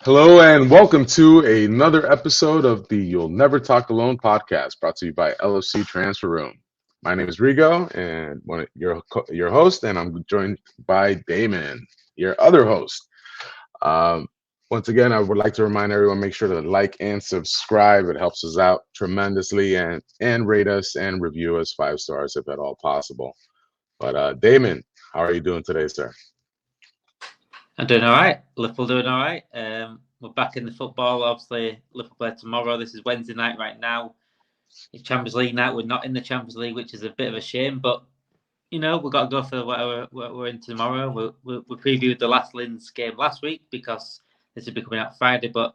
Hello and welcome to another episode of the You'll Never Talk Alone podcast, brought to you by LFC Transfer Room. My name is Rigo, and your host, and I'm joined by Damon, your other host. Um, Once again, I would like to remind everyone make sure to like and subscribe. It helps us out tremendously, and rate us and review us 5 stars if at all possible. But Damon, how are you doing today, sir? I'm doing all right. Liverpool doing all right. We're back in the football. Obviously, Liverpool play tomorrow. This is Wednesday night right now. It's Champions League night. We're not in the Champions League, which is a bit of a shame. But we've got to go for whatever we're in tomorrow. We previewed the last Linz game last week because this will be coming out Friday. But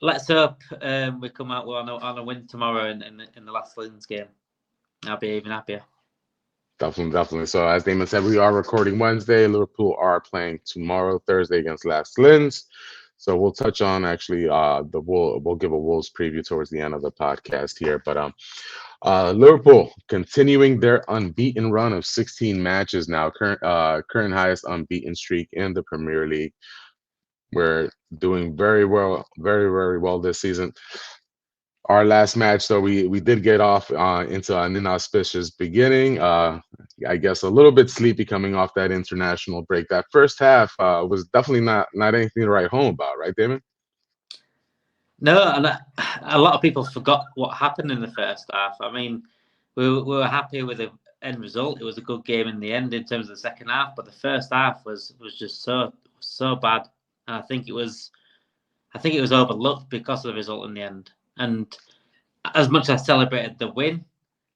let's hope we come out on a win tomorrow in the last Linz game. I'll be even happier. Definitely. So as Damon said, we are recording Wednesday. Liverpool are playing tomorrow, Thursday against Last Lins. So we'll touch on actually we'll give a Wolves preview towards the end of the podcast here. But Liverpool continuing their unbeaten run of 16 matches now, current highest unbeaten streak in the Premier League. We're doing very well, very well this season. Our last match, though, we did get off into an inauspicious beginning. I guess a little bit sleepy coming off that international break. That first half was definitely not anything to write home about, right, Damon? No, and a lot of people forgot what happened in the first half. I mean, we were happy with the end result. It was a good game in the end in terms of the second half, but the first half was just so bad. And I think it was overlooked because of the result in the end. And as much as I celebrated the win,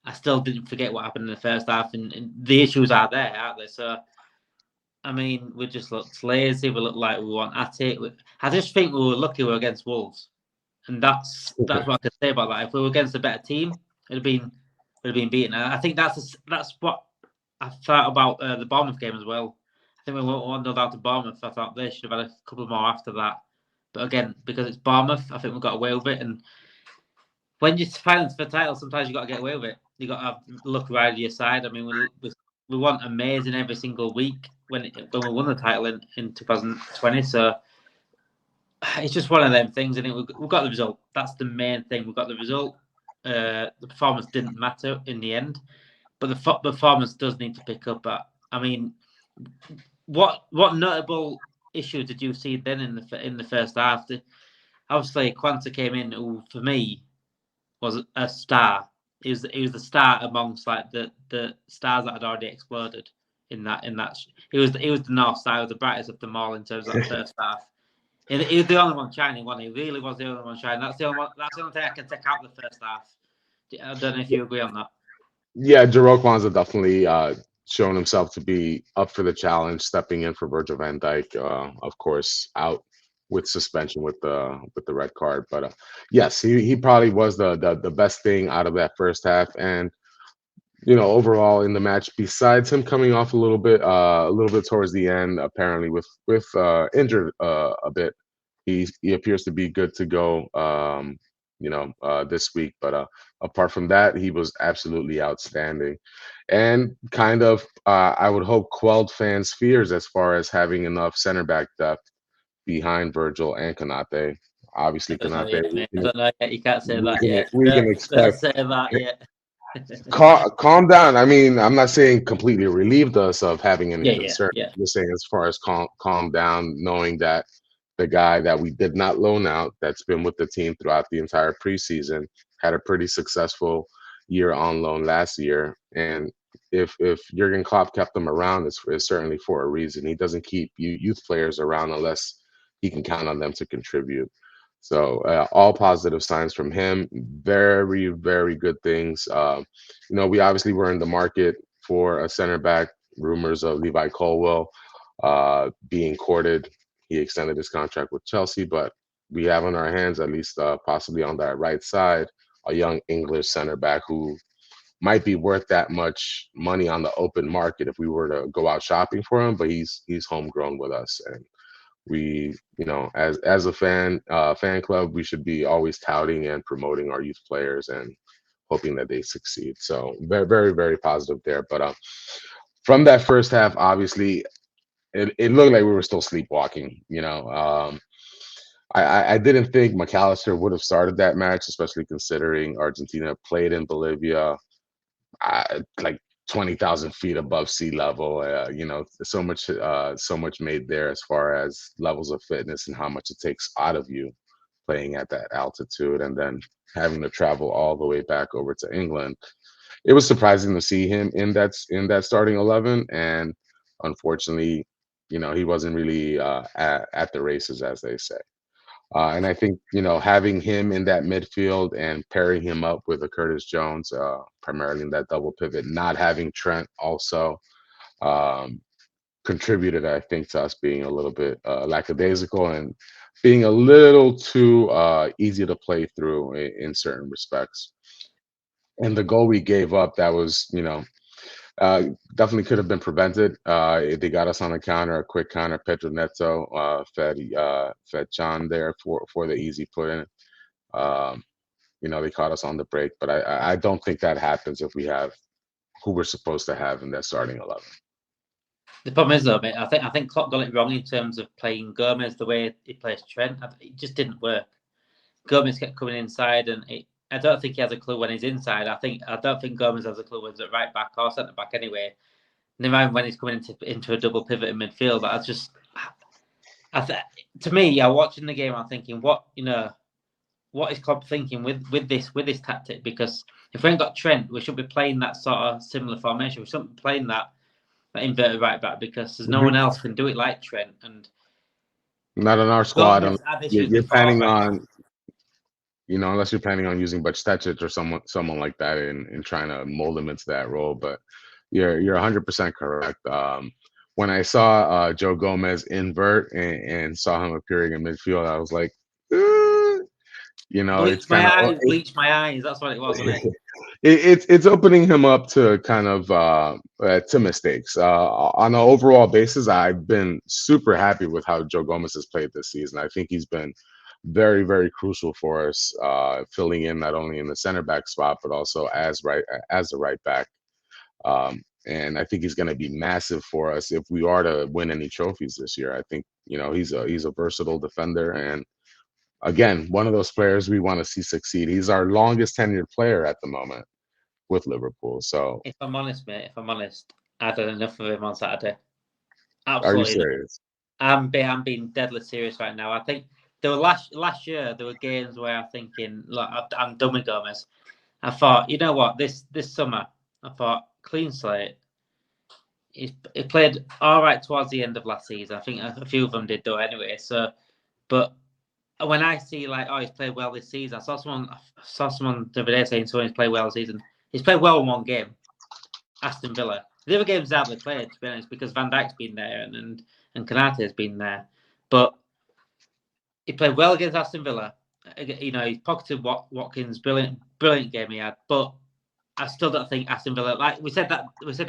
I still didn't forget what happened in the first half, and the issues are there, aren't they? So, I mean, we just looked lazy. We looked like we weren't at it. I just think we were lucky we were against Wolves, and that's what I can say about that. If we were against a better team, it'd have been beaten. And I think that's what I thought about the Bournemouth game as well. I think we were 1-0 down to Bournemouth. I thought they should have had a couple more after that. But again, because it's Bournemouth, I think we got away with it. And when you're fighting for the title, sometimes you got to get away with it. You got to have luck right on your side. I mean, we weren't amazing every single week when we won the title in 2020. So it's just one of them things. I think we got the result. That's the main thing. We got the result. The performance didn't matter in the end, but the performance does need to pick up. I mean, what notable issue did you see then in the first half? Obviously, Quanta came in, who for me was a star. He was the star amongst like the stars that had already exploded in that. He was the North Star, the brightest of them all in terms of that first half. And he was the only one shining, wasn't he? Really was the only one shining. That's the only thing I can take out of the first half. I don't know if you agree on that. Yeah, Jerome Kwanzaa definitely shown himself to be up for the challenge, stepping in for Virgil van Dijk. Of course, out with suspension with the red card. But yes, he probably was the best thing out of that first half. And overall in the match, besides him coming off a little bit towards the end, apparently with injured a bit, he appears to be good to go. This week. But apart from that, he was absolutely outstanding, and kind of I would hope quelled fans' fears as far as having enough center back depth behind Virgil and Konate. Obviously, Konate. I don't know yet. You can't say that yet. We can expect. Don't say that yet. Calm down. I mean, I'm not saying completely relieved us of having any concern. Yeah. I'm just saying as far as calm down, knowing that the guy that we did not loan out, that's been with the team throughout the entire preseason, had a pretty successful year on loan last year. And if Jurgen Klopp kept him around, it's certainly for a reason. He doesn't keep youth players around unless he can count on them to contribute. So all positive signs from him. Very, very good things. We obviously were in the market for a center back. Rumors of Levi Colwell being courted. He extended his contract with Chelsea, but we have on our hands, at least possibly on that right side, a young English center back who might be worth that much money on the open market if we were to go out shopping for him. But he's homegrown with us, and we, as a fan club, we should be always touting and promoting our youth players and hoping that they succeed. So very, very, very positive there. But from that first half, obviously, it looked like we were still sleepwalking. I didn't think McAllister would have started that match, especially considering Argentina played in Bolivia, like 20,000 feet above sea level. So much made there as far as levels of fitness and how much it takes out of you playing at that altitude, and then having to travel all the way back over to England. It was surprising to see him in that starting 11, and unfortunately, he wasn't really at the races, as they say. And I think, having him in that midfield and pairing him up with a Curtis Jones, primarily in that double pivot, not having Trent also, um, contributed, I think, to us being a little bit lackadaisical and being a little too easy to play through in certain respects. And the goal we gave up, that was, uh, definitely could have been prevented. They got us on a counter, a quick counter. Pedro Neto fed Chan there for the easy put in. Um, they caught us on the break, but I don't think that happens if we have who we're supposed to have in that starting 11. The problem is, though, mate, I think Klopp got it wrong in terms of playing Gomez the way he plays Trent. It just didn't work. Gomez kept coming inside, and I don't think he has a clue when he's inside. I don't think Gomez has a clue when he's at right back or centre back anyway. Never mind when he's coming into a double pivot in midfield. To me, watching the game, I'm thinking, what is Klopp thinking with this tactic? Because if we ain't got Trent, we should be playing that sort of similar formation. We shouldn't be playing that inverted right back, because there's no one else can do it like Trent. And not on our squad. You're Planning on, unless you're planning on using Butch or someone like that, and trying to mold him into that role. But you're 100% correct. When I saw Joe Gomez invert and saw him appearing in midfield, I was like, it's kind of bleach my eyes. That's what it was, wasn't it? It's opening him up to kind of to mistakes. On an overall basis, I've been super happy with how Joe Gomez has played this season. I think he's been very, very crucial for us, filling in not only in the center back spot, but also as the right back. And I think he's going to be massive for us if we are to win any trophies this year. I think he's a versatile defender, and again, one of those players we want to see succeed. He's our longest tenured player at the moment with Liverpool. So, if I'm honest, mate, I've done enough of him on Saturday. Absolutely. Are you serious? I'm being deadly serious right now. I think there were last year there were games where I'm thinking, look, I'm done with Gomez. I thought, you know what, this summer, I thought, clean slate. He played all right towards the end of last season. I think a few of them did though anyway. So, but when I see he's played well this season, I saw someone the other day saying he's played well this season. He's played well in one game, Aston Villa. The other games haven't really played, to be honest, because Van Dijk's been there and Konate has been there. But he played well against Aston Villa. He's pocketed Watkins, brilliant game he had. But I still don't think Aston Villa, like we said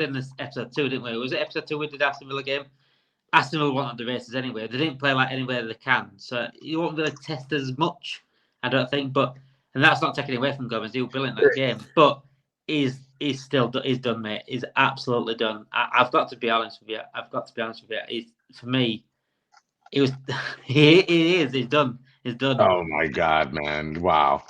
in this episode 2, didn't we? Was it episode 2 we did Aston Villa game? Aston Villa wanted the races anyway. They didn't play like anywhere they can, so you won't really test as much, I don't think. And that's not taking away from Gomez. He was brilliant that game, but he's done, mate. He's absolutely done. I've got to be honest with you. For me, he is. He's done. He's done. Oh my God, man! Wow.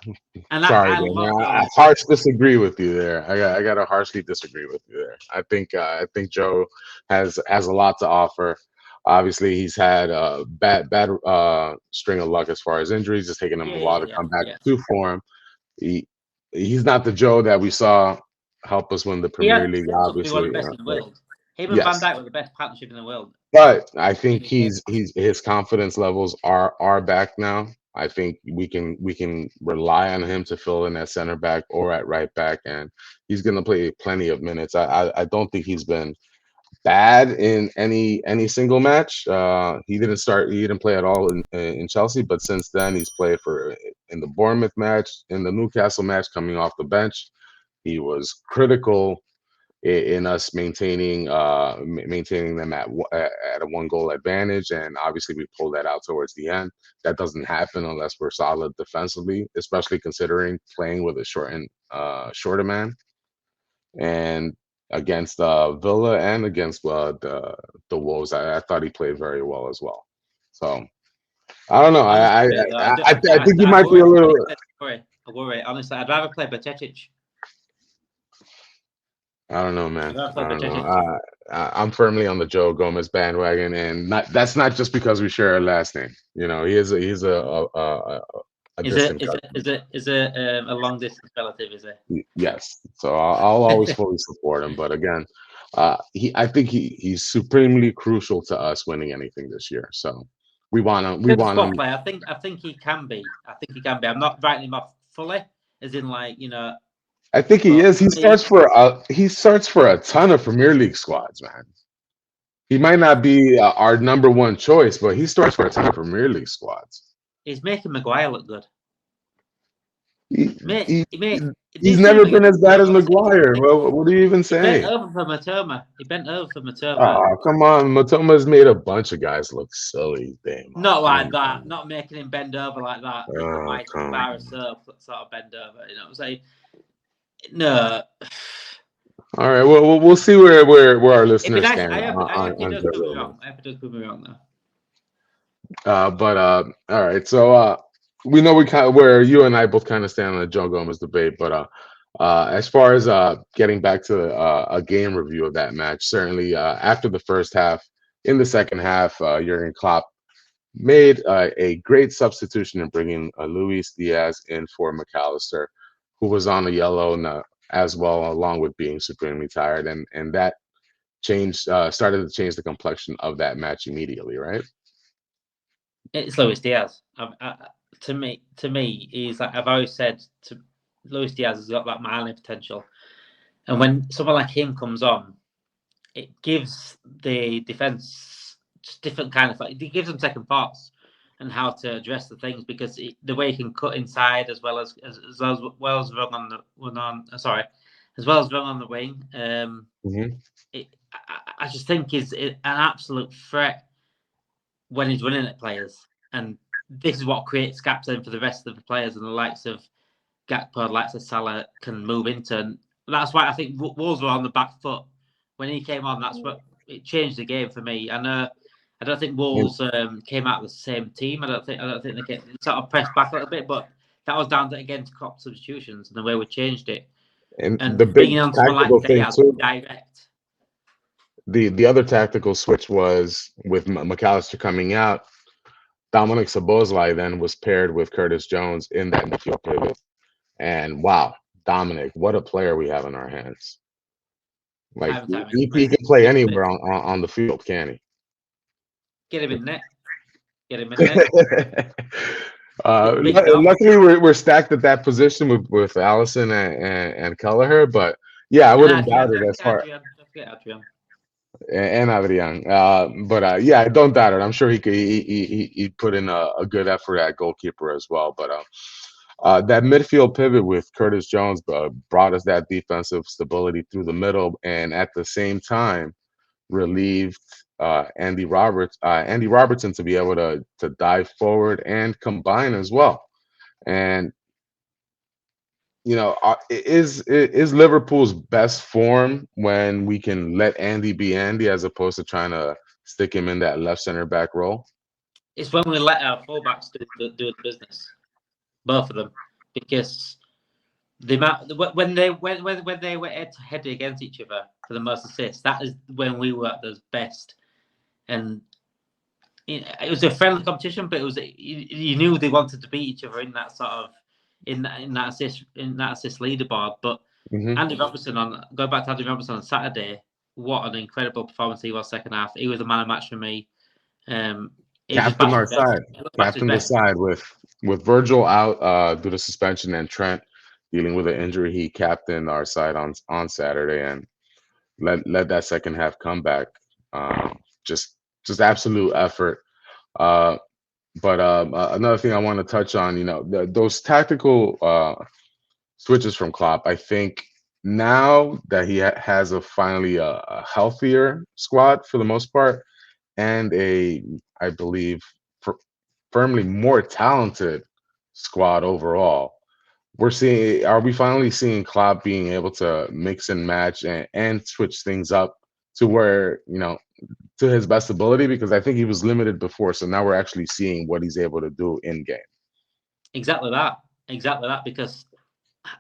And sorry, I disagree with you there. I got to harshly disagree with you there. I think Joe has a lot to offer. Obviously, he's had a bad string of luck as far as injuries. It's taken him a while to come back to form. He's not the Joe that we saw help us win the Premier League. Obviously, one of the best in the world. Him and Van Dijk were the best partnership in the world. But I think his confidence levels are back now. I think we can rely on him to fill in at center back or at right back, and he's going to play plenty of minutes. I don't think he's been bad in any single match. He didn't play at all in Chelsea, but since then he's played in the Bournemouth match, in the Newcastle match, coming off the bench. He was critical in us maintaining them at a 1-goal advantage, and obviously we pulled that out towards the end. That doesn't happen unless we're solid defensively, especially considering playing with a shorter man. And against Villa and against the Wolves, I thought he played very well as well. So I don't know. Honestly, I think you might be a little. I worry. Honestly, I'd rather play Bajcetic. I don't know, man. I'd I rather don't play know. Bajcetic. I'm firmly on the Joe Gomez bandwagon, and that's not just because we share a last name. You know, he's a distant cousin. Is a long distance relative? Is it? Yes, so I'll always fully support him. But again, I think he's supremely crucial to us winning anything this year. So we want him. Player. I think he can be. I'm not writing him off fully, as in I think he is. He starts for a ton of Premier League squads, man. He might not be our number one choice, but he starts for a ton of Premier League squads. He's making Maguire look good. He's never been as bad as Maguire. Well, what are you even saying? He bent over for Matoma. Oh, come on. Matoma's made a bunch of guys look silly. Damn. Not like that. Not making him bend over like that. Michael Barra sort of bend over. You know what I'm saying? No. All right. Well, we'll see where our listeners stand. I hope he does prove me wrong. But all right. So we know where you and I both kind of stand on the Joe Gomez debate. But as far as getting back to a game review of that match, certainly after the first half, in the second half, Jurgen Klopp made a great substitution in bringing Luis Diaz in for McAllister, who was on a yellow as well, along with being supremely tired, and that started to change the complexion of that match immediately, right? It's Luis Diaz. To me, he's like I've always said. Luis Diaz has got that Marley potential, and when someone like him comes on, it gives the defense just different kind of. It gives them second thoughts and how to address the things because the way he can cut inside as well as run on the wing. I just think he's an absolute threat when he's running at players, and this is what creates gaps then for the rest of the players and the likes of Gakpo, the likes of Salah can move into. And that's why I think Wolves were on the back foot when he came on. That's what it changed the game for me. I don't think Wolves came out of the same team. I don't think they sort of pressed back a little bit, but that was down to Klopp substitutions and the way we changed it. And the big tactical thing too. Direct. The other tactical switch was with McAllister coming out. Dominik Szoboszlai then was paired with Curtis Jones in that midfield pivot. And wow, Dominik, what a player we have in our hands. Like he can play anywhere on the field, can he? Get him in net. Luckily, we're stacked at that position with Allison and Kelleher, but yeah, I wouldn't doubt it as far. And Adrian, but yeah, I don't doubt it. I'm sure he put in a good effort at goalkeeper as well. But that midfield pivot with Curtis Jones brought us that defensive stability through the middle, and at the same time relieved Andy Robertson to be able to dive forward and combine as well. And you know, is Liverpool's best form when we can let Andy be Andy as opposed to trying to stick him in that left center back role? It's when we let our fullbacks do the business, both of them, because when they were head to head against each other for the most assists, that is when we were at their best, and it was a friendly competition, but it was you knew they wanted to beat each other in that sort of. In that assist leaderboard, but Andy Robertson go back to Andy Robertson on Saturday. What an incredible performance he was second half. He was the man of match for me. Captain our side. Captain the side with Virgil out due to suspension and Trent dealing with an injury. He captained our side on Saturday and led that second half comeback. Just absolute effort. But another thing I want to touch on, you know, those tactical switches from Klopp. I think now that he has finally a healthier squad for the most part, and I believe, firmly more talented squad overall, are we finally seeing Klopp being able to mix and match and switch things up to where, you know, to his best ability, because I think he was limited before. So now we're actually seeing what he's able to do in game. Exactly that. Because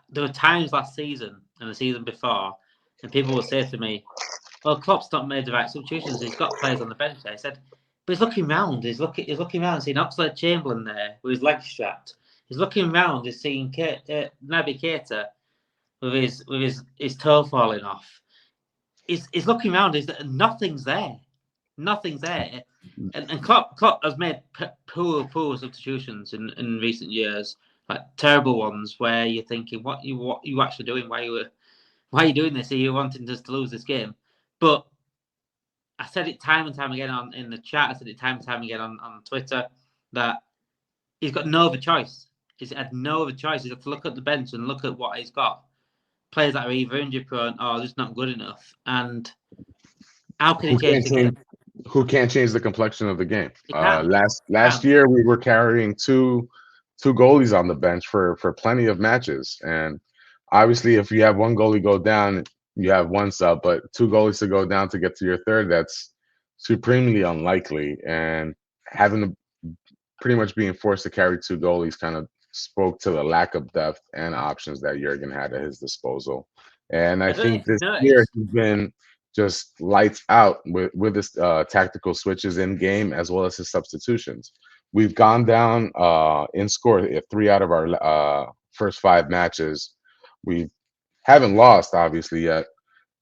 there were times last season and the season before, and people would say to me, "Well, Klopp's not made the right substitutions. He's got players on the bench." I said, "But he's looking round. He's looking round. Seeing Oxlade-Chamberlain there with his legs strapped. He's looking round. He's seeing Naby Keita with his toe falling off. He's looking around. Nothing's there. Nothing's there." And Klopp has made poor substitutions in recent years, like terrible ones, where you're thinking, what you actually doing? Why are you doing this? Are you wanting us to lose this game? But I said it time and time again in the chat. I said it time and time again on Twitter that he's got no other choice. He's had no other choice. He's got to look at the bench and look at what he's got. Players that are either injury prone or just not good enough. And how can he change the game? Who can't change the complexion of the game? Can't. Last year we were carrying two goalies on the bench for plenty of matches, and obviously if you have one goalie go down, you have one sub, but two goalies to go down to get to your third, that's supremely unlikely. And having to pretty much being forced to carry two goalies kind of spoke to the lack of depth and options that Jurgen had at his disposal. And I think this year he's been just lights out with his tactical switches in game as well as his substitutions. We've gone down in score 3 out of our first 5 matches. We haven't lost obviously yet,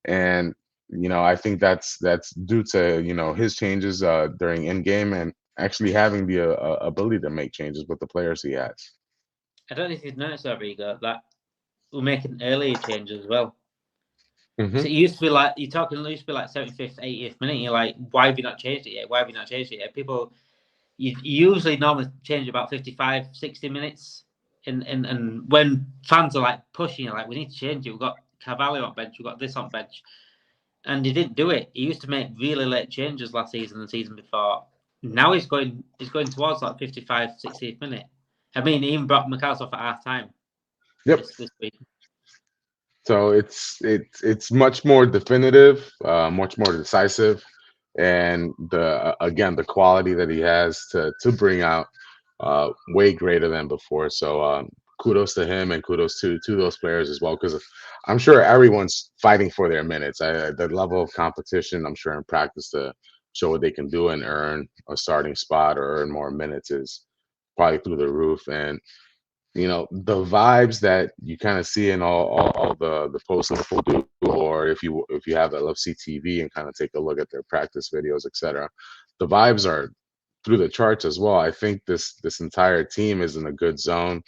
and I think that's due to his changes during in game and actually having the ability to make changes with the players he has. I don't know if you've noticed that, Rigo, that we're making earlier changes as well. Mm-hmm. So it used to be like, you're talking, it used to be like 75th, 80th minute. You're like, why have you not changed it yet? Why have you not changed it yet? People, you usually normally change about 55, 60 minutes. And when fans are like pushing, you're like, we need to change it. We've got Carvalho on bench, we've got this on bench. And he didn't do it. He used to make really late changes last season and the season before. Now he's going towards like 55, 60th minute. I mean, he even brought McAllister at half time. Yep. This week. So it's much more definitive, much more decisive, and the quality that he has to bring out way greater than before. So kudos to him and kudos to those players as well, because I'm sure everyone's fighting for their minutes. The level of competition, I'm sure in practice to show what they can do and earn a starting spot or earn more minutes is probably through the roof. And the vibes that you kind of see in all the posts Liverpool do, or if you have LFC TV and kind of take a look at their practice videos, etc., the vibes are through the charts as well. I think this entire team is in a good zone.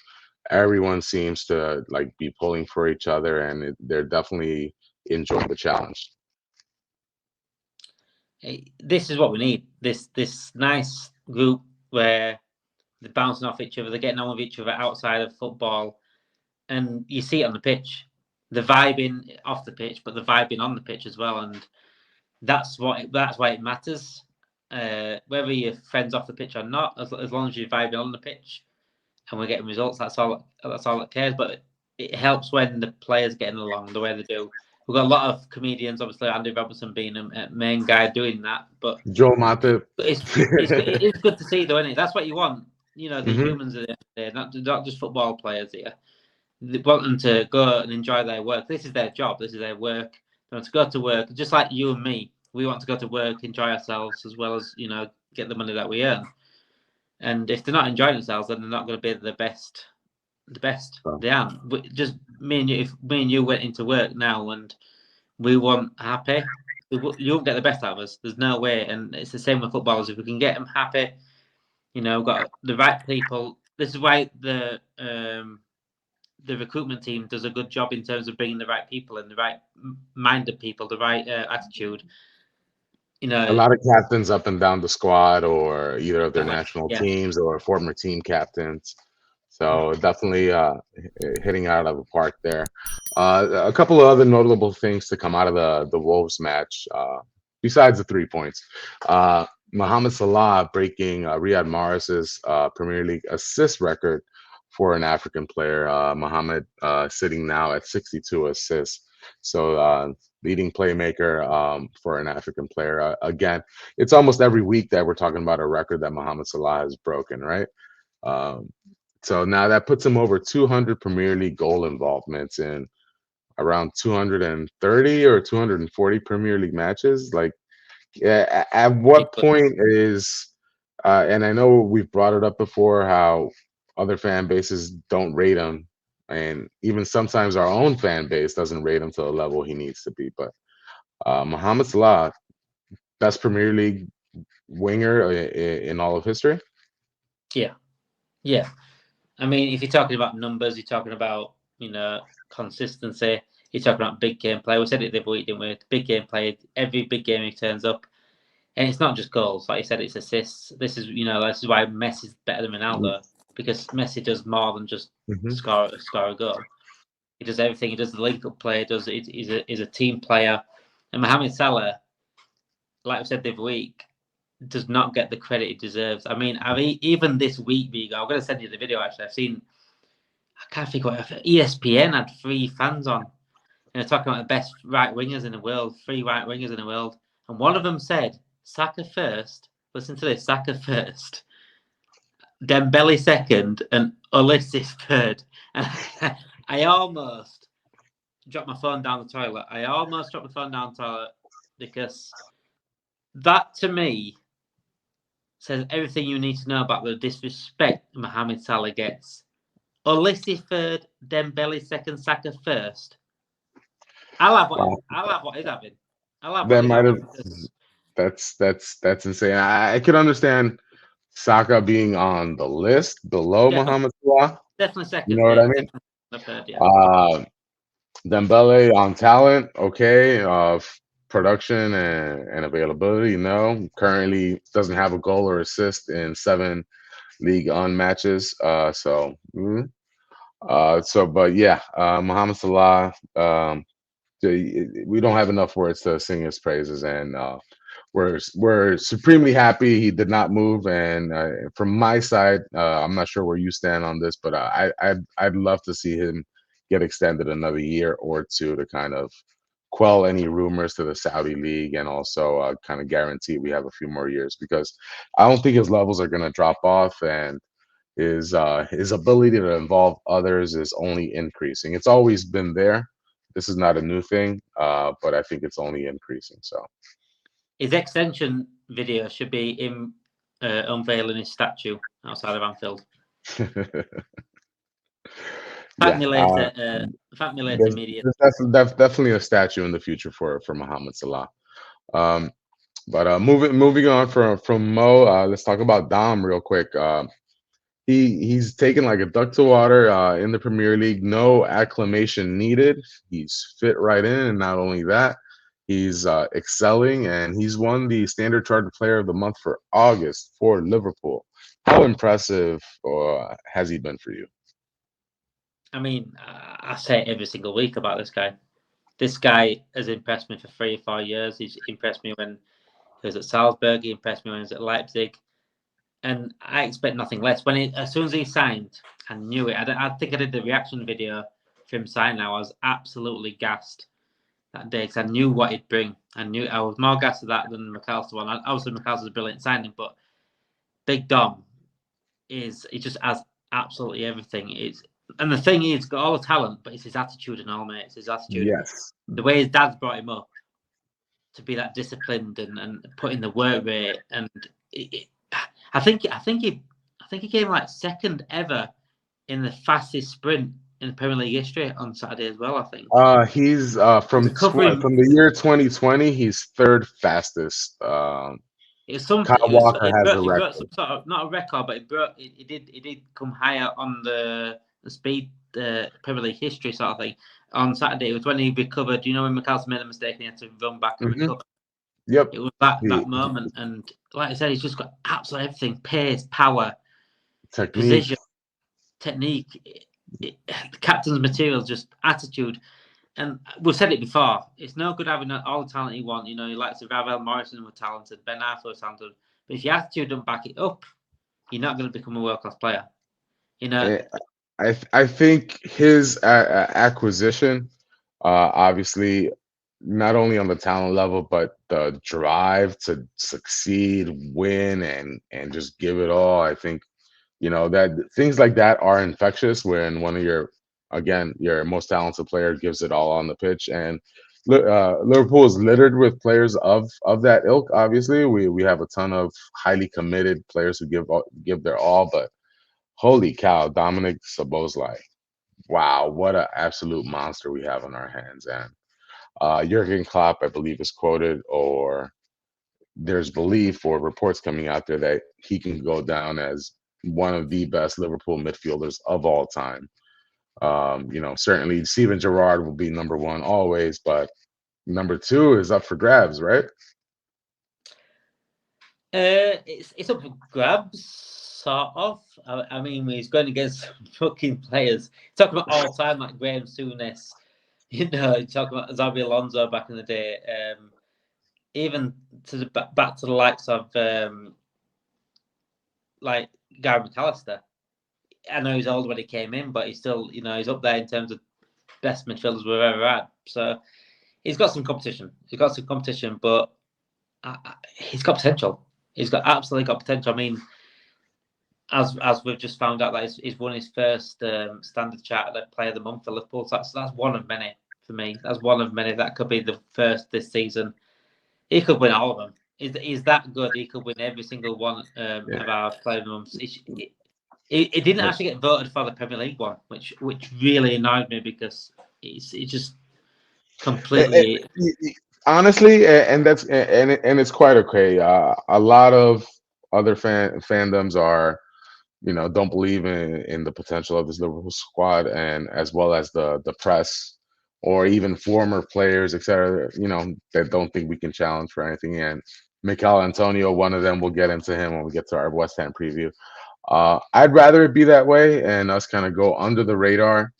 Everyone seems to like be pulling for each other, and they're definitely enjoying the challenge. This is what we need. This nice group where they're bouncing off each other, they're getting on with each other outside of football, and you see it on the pitch. The vibing off the pitch, but the vibing on the pitch as well, and that's why it matters. Whether you're friends off the pitch or not, as long as you're vibing on the pitch, and we're getting results, that's all that cares. But it helps when the players are getting along the way they do. We've got a lot of comedians, obviously Andy Robertson being a main guy doing that, but Joe Matip. It's good to see though, isn't it? That's what you want. The humans are there, not just football players here. They want them to go and enjoy their work. This is their job. This is their work. They want to go to work, just like you and me. We want to go to work, enjoy ourselves, as well as get the money that we earn. And if they're not enjoying themselves, then they're not going to be the best. They aren't. Just me and you. If me and you went into work now and we weren't happy, you won't get the best out of us. There's no way. And it's the same with footballers. If we can get them happy, we've got the right people. This is why the recruitment team does a good job in terms of bringing the right people and the right minded people, the right attitude. A lot of captains up and down the squad, or either of their national teams or former team captains. So definitely hitting out of the park there. A couple of other notable things to come out of the Wolves match, besides the 3 points. Mohamed Salah breaking Riyad Mahrez's Premier League assist record for an African player. Mohamed sitting now at 62 assists. So leading playmaker for an African player. Again, it's almost every week that we're talking about a record that Mohamed Salah has broken, right? Um, so now that puts him over 200 Premier League goal involvements in around 230 or 240 Premier League matches. Like, at what point is, and I know we've brought it up before, how other fan bases don't rate him, and even sometimes our own fan base doesn't rate him to the level he needs to be. But Mohamed Salah, best Premier League winger in all of history. Yeah, yeah. I mean, if you're talking about numbers, you're talking about consistency. You're talking about big game play. We said it the other week, didn't we? Big game play. Every big game he turns up, and it's not just goals. Like you said, it's assists. This is why Messi's better than Ronaldo, because Messi does more than just score a goal. He does everything. He does the link-up play. He's a team player. And Mohamed Salah, like I said the other week, does not get the credit he deserves. I mean, even this week, Vigo, I'm going to send you the video, actually. I can't think what, ESPN had 3 fans on. Talking about the best right wingers in the world, 3 right wingers in the world. And one of them said, Saka first. Listen to this, Saka first. Dembele second and Ulysses third. And I almost dropped my phone down the toilet. Because that, to me, says everything you need to know about the disrespect Mohamed Salah gets. Ulysses third, Dembele second, Saka first. I'll have what he's having. That might have. That's insane. I could understand Saka being on the list below Mohamed Salah. Definitely second. You know what I mean? Third, yeah. Dembele on talent, okay. Production and availability, no. Currently doesn't have a goal or assist in 7 League On matches. But yeah, Mohamed Salah. We don't have enough words to sing his praises, and we're supremely happy he did not move. And from my side, I'm not sure where you stand on this, but I'd love to see him get extended another year or 2 to kind of quell any rumors to the Saudi league, and also kind of guarantee we have a few more years, because I don't think his levels are going to drop off, and his ability to involve others is only increasing. It's always been there. This is not a new thing, but I think it's only increasing. So his extension video should be him unveiling his statue outside of Anfield. Thank me later, media. There's definitely a statue in the future for Mohamed Salah. But moving on from Mo, let's talk about Dom real quick. He's taken like a duck to water in the Premier League. No acclimation needed. He's fit right in, and not only that, he's excelling, and he's won the Standard Chartered Player of the Month for August for Liverpool. How impressive has he been for you? I mean, I say it every single week about this guy. This guy has impressed me for 3 or 4 years. He's impressed me when he was at Salzburg. He impressed me when he was at Leipzig. And I expect nothing less. As soon as he signed, I knew it. I think I did the reaction video for him signing. I was absolutely gassed that day because I knew what he'd bring. I was more gassed at that than McAllister one. Obviously, McAllister's a brilliant signing, but Big Dom he just has absolutely everything. And the thing is, he's got all the talent, but it's his attitude and all, mate. It's his attitude. Yes. The way his dad's brought him up to be that disciplined and put in the work rate, and I think he came like second ever in the fastest sprint in Premier League history on Saturday as well. I think. He's from the year 2020. He's 3rd fastest. It's something. Kyle Walker has a record. He broke some sort of, not a record, but he did come higher on the speed Premier League history sort of thing on Saturday. It was when he recovered. You know, when McAllister made a mistake and he had to run back and recover. Yep. It was that moment, and like I said, he's just got absolutely everything: pace, power, precision, technique. The captain's material, just attitude. And we've said it before. It's no good having all the talent you want. You know, you like to Ravel Morrison was talented, Ben Arthur was talented, but if your attitude don't back it up, you're not going to become a world-class player. You know, I think his acquisition Obviously, not only on the talent level, but the drive to succeed, win, and just give it all. I think that things like that are infectious when one of your most talented player gives it all on the pitch. And Liverpool is littered with players of that ilk. Obviously, we have a ton of highly committed players who give their all. But holy cow, Dominik Szoboszlai! Wow, what an absolute monster we have on our hands. And Jurgen Klopp, I believe, is quoted, or there's belief or reports coming out there that he can go down as one of the best Liverpool midfielders of all time. Certainly Steven Gerrard will be number one always, but number two is up for grabs, right? It's up for grabs, sort of. I mean, he's going against some fucking players. Talking about all time, like Graham Souness, talking about Xabi Alonso back in the day. Even back to the likes of like Gary McAllister. I know he's old when he came in, but he's still, he's up there in terms of best midfielders we've ever had. So he's got some competition. But he's got potential. He's got absolutely got potential. I mean, as we've just found out, that he's won his first Standard Chartered Player of the Month for Liverpool. So that's one of many for me. That's one of many. That could be the first this season. He could win all of them. He's that good. He could win every single one of our Player of the Months. He didn't actually get voted for the Premier League one, which really annoyed me because it's just completely. Honestly, and it's quite okay. A lot of other fandoms are, don't believe in the potential of this Liverpool squad, and as well as the press or even former players, etc. That don't think we can challenge for anything. And Michail Antonio, one of them, we'll get into him when we get to our West Ham preview. I'd rather it be that way and us kind of go under the radar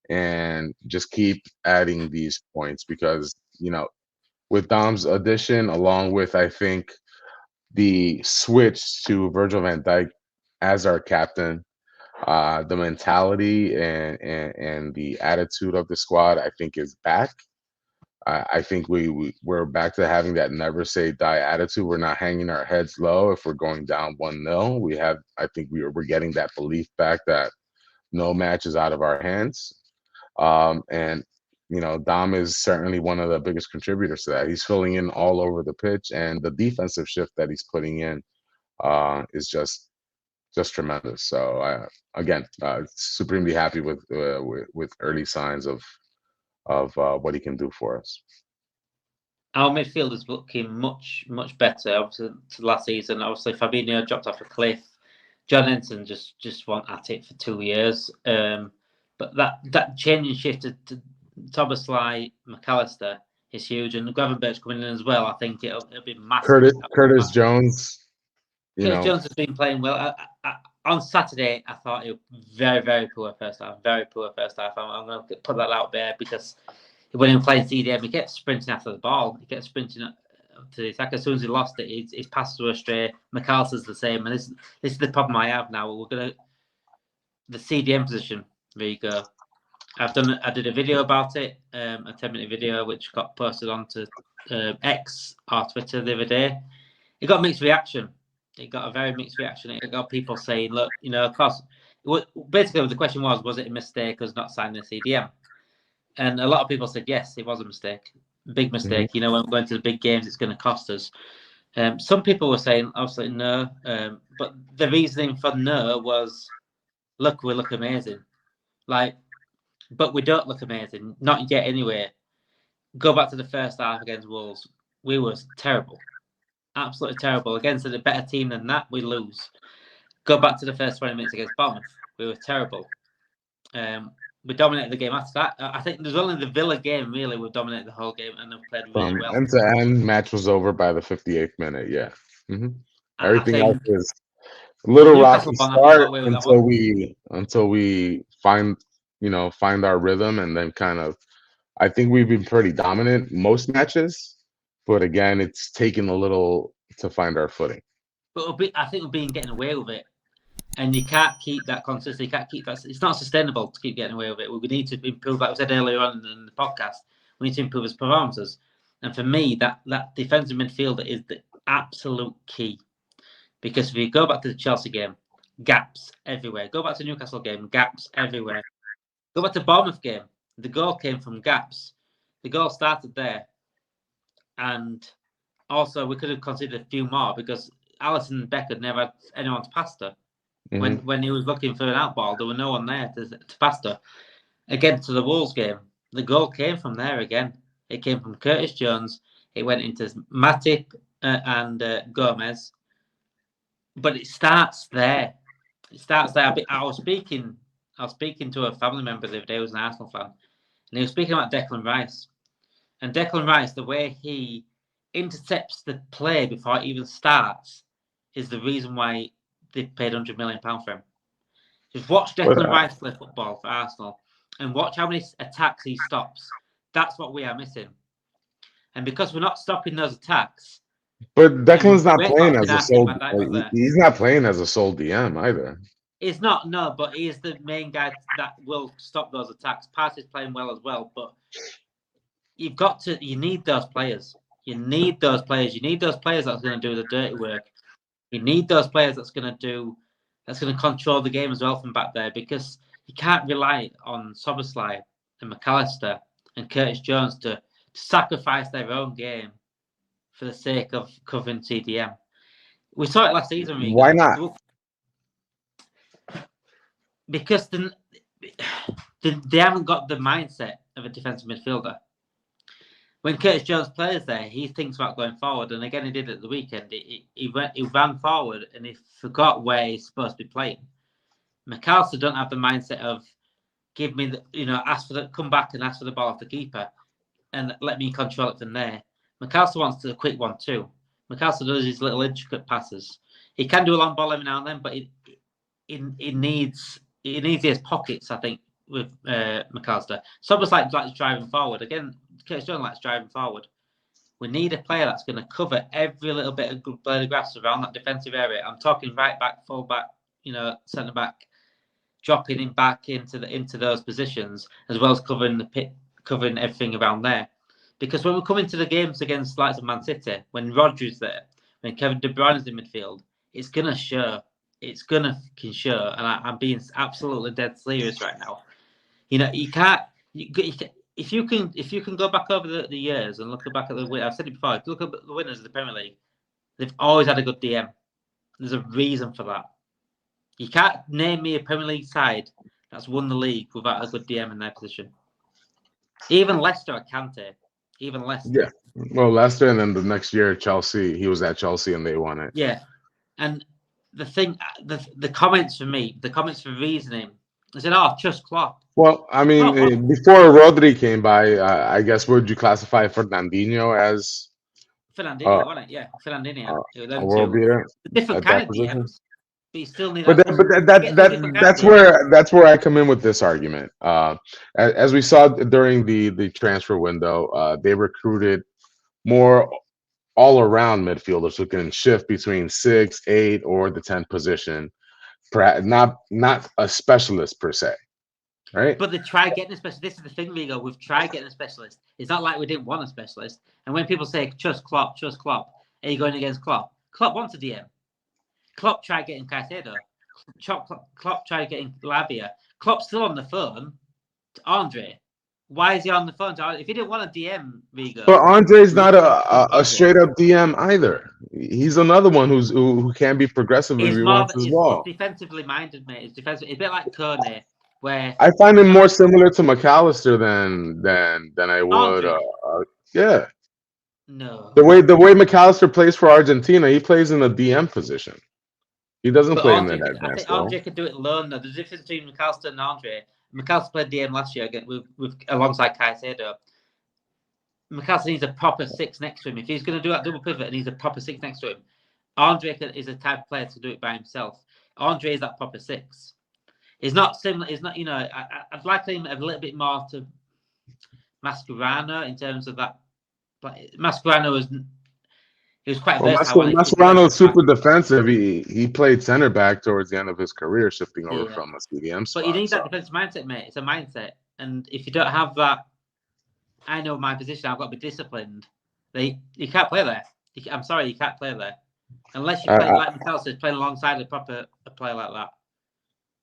and just keep adding these points because, with Dom's addition, along with, I think, the switch to Virgil van Dijk as our captain, the mentality and the attitude of the squad, I think, is back. I think we're back to having that never say die attitude. We're not hanging our heads low if we're going down 1-0. I think we're getting that belief back that no match is out of our hands. And Dom is certainly one of the biggest contributors to that. He's filling in all over the pitch, and the defensive shift that he's putting in is just tremendous. So again, supremely happy with early signs of what he can do for us. Our midfield is looking much better. Obviously, to last season, obviously Fabinho dropped off a cliff. John Ensign just went at it for 2 years. But that changing shift to Szoboszlai, McAllister is huge, and Gravenberch coming in as well. I think it'll be massive. Curtis Jones. Curtis Jones has been playing well. On Saturday, I thought he was very, very poor first half. Very poor first half. I'm going to put that out there because when he was playing CDM, he kept sprinting after the ball. He kept sprinting up to the attack. As soon as he lost it, his passes were astray. McAllister's the same. And this is the problem I have now. The CDM position. There you go. I did a video about it, a 10-minute video, which got posted onto X or Twitter the other day. It got mixed reaction. It got a very mixed reaction. It got people saying, look, of course, basically the question was it a mistake us not signing the CDM? And a lot of people said, yes, it was a mistake. Big mistake. Mm-hmm. When we're going to the big games, it's going to cost us. Some people were saying, obviously, no. But the reasoning for no was, look, we look amazing. But we don't look amazing. Not yet, anyway. Go back to the first half against Wolves. We were terrible. Absolutely terrible. Against a better team than that, we lose. Go back to the first 20 minutes against Bournemouth. We were terrible. We dominated the game after that. I think there's only the Villa game, really, we dominated the whole game and they've played really well. End to end, match was over by the 58th minute, yeah. Mm-hmm. Everything else is a little rocky start until we find our rhythm, and then kind of, I think we've been pretty dominant most matches, but again, it's taken a little to find our footing. But I think we've been getting away with it. And you can't keep that consistent. You can't keep that. It's not sustainable to keep getting away with it. We need to improve, like I said earlier on in the podcast, we need to improve his performances. And for me, that defensive midfielder is the absolute key. Because if you go back to the Chelsea game, gaps everywhere. Go back to the Newcastle game, gaps everywhere. Go back to the Bournemouth game, the goal came from gaps. The goal started there. And also, we could have considered a few more because Alisson Becker never had anyone to pass to. When he was looking for an out ball, there was no one there to pass to. Again, to the Wolves game, the goal came from there again. It came from Curtis Jones. It went into Matip and Gomez. But it starts there. It starts there. I was speaking to a family member the other day who was an Arsenal fan, and he was speaking about Declan Rice. And Declan Rice, the way he intercepts the play before it even starts, is the reason why they paid £100 million for him. Just watch Declan Rice play football for Arsenal, and watch how many attacks he stops. That's what we are missing. And because we're not stopping those attacks. But Declan's not playing as a sole. He's not playing as a sole DM either. He's not, no, but he is the main guy that will stop those attacks. Partey's playing well as well, but you need those players. You need those players. You need those players that's going to do the dirty work. You need those players that's going to control the game as well from back there, because you can't rely on Szoboszlai and McAllister and Curtis Jones to sacrifice their own game for the sake of covering CDM. We saw it last season. Rigo. Why not? Because they haven't got the mindset of a defensive midfielder. When Curtis Jones plays there, he thinks about going forward, and again, he did at the weekend. He ran forward, and he forgot where he's supposed to be playing. McAllister don't have the mindset of give me come back and ask for the ball off the keeper, and let me control it from there. McAllister wants a quick one too. McAllister does his little intricate passes. He can do a long ball every now and then, but he needs his pockets, I think, with McAllister. Szoboszlai likes driving forward. Again, Curtis Jones likes driving forward. We need a player that's going to cover every little bit of good blade of grass around that defensive area. I'm talking right back, full back, centre back, dropping him back into those positions, as well as covering everything around there. Because when we come into the games against likes of Man City, when Rodri's there, when Kevin De Bruyne is in midfield, it's going to show. It's going to fucking show. And I'm being absolutely dead serious right now. You can't. If you can go back over the years and look back at I've said it before. If you look at the winners of the Premier League, they've always had a good DM. There's a reason for that. You can't name me a Premier League side that's won the league without a good DM in their position. Even Leicester, I can't take. Even Leicester. Yeah. Well, Leicester, and then the next year, Chelsea. He was at Chelsea, and they won it. Yeah, and the thing, the comments for me, the comments for reasoning, I said, "Oh, trust Klopp." Well, I mean, before Rodri came by, I guess would you classify Fernandinho as Fernandinho? Wasn't it? Yeah, Fernandinho. A world beater. Different kind of DMs. But you still need. But that's where I come in with this argument. As we saw during the transfer window, they recruited more all around midfielders who can shift between 6, 8, or the 10 position. Not a specialist per se, right? But they try getting a specialist. This is the thing, Rigo. We've tried getting a specialist. It's not like we didn't want a specialist. And when people say trust Klopp, are you going against Klopp? Klopp wants a DM. Klopp tried getting Caicedo. Klopp tried getting Lavia. Klopp's still on the phone to Andre. Why is he on the phone to Andre? If he didn't want a DM, Rigo. But Andre's not a straight up DM either. He's another one who can be progressively rewards as well. He's defensively minded, mate. It's defensive. It's a bit like Kone, where I find him more similar to McAllister than I would. Yeah. No. The way McAllister plays for Argentina, he plays in a DM position. He doesn't play in that. I think Andre could do it alone. Though. The difference between McAllister and Andre. McAllister played DM last year again with alongside Caicedo. McAllister needs a proper 6 next to him. If he's going to do that double pivot and he's a proper 6 next to him, Andre is a type of player to do it by himself. Andre is that proper 6. He's not similar. He's not. I'd like him a little bit more to Mascherano in terms of that. Mascherano was. He was quite Well, versatile. Mascherano's super defensive. He played center back towards the end of his career, shifting over from a CDM spot. But you need that defensive mindset, mate. It's a mindset, and if you don't have that, I know my position. I've got to be disciplined. You can't play there. I'm sorry, you can't play there unless you play like Michail says, playing alongside a player like that.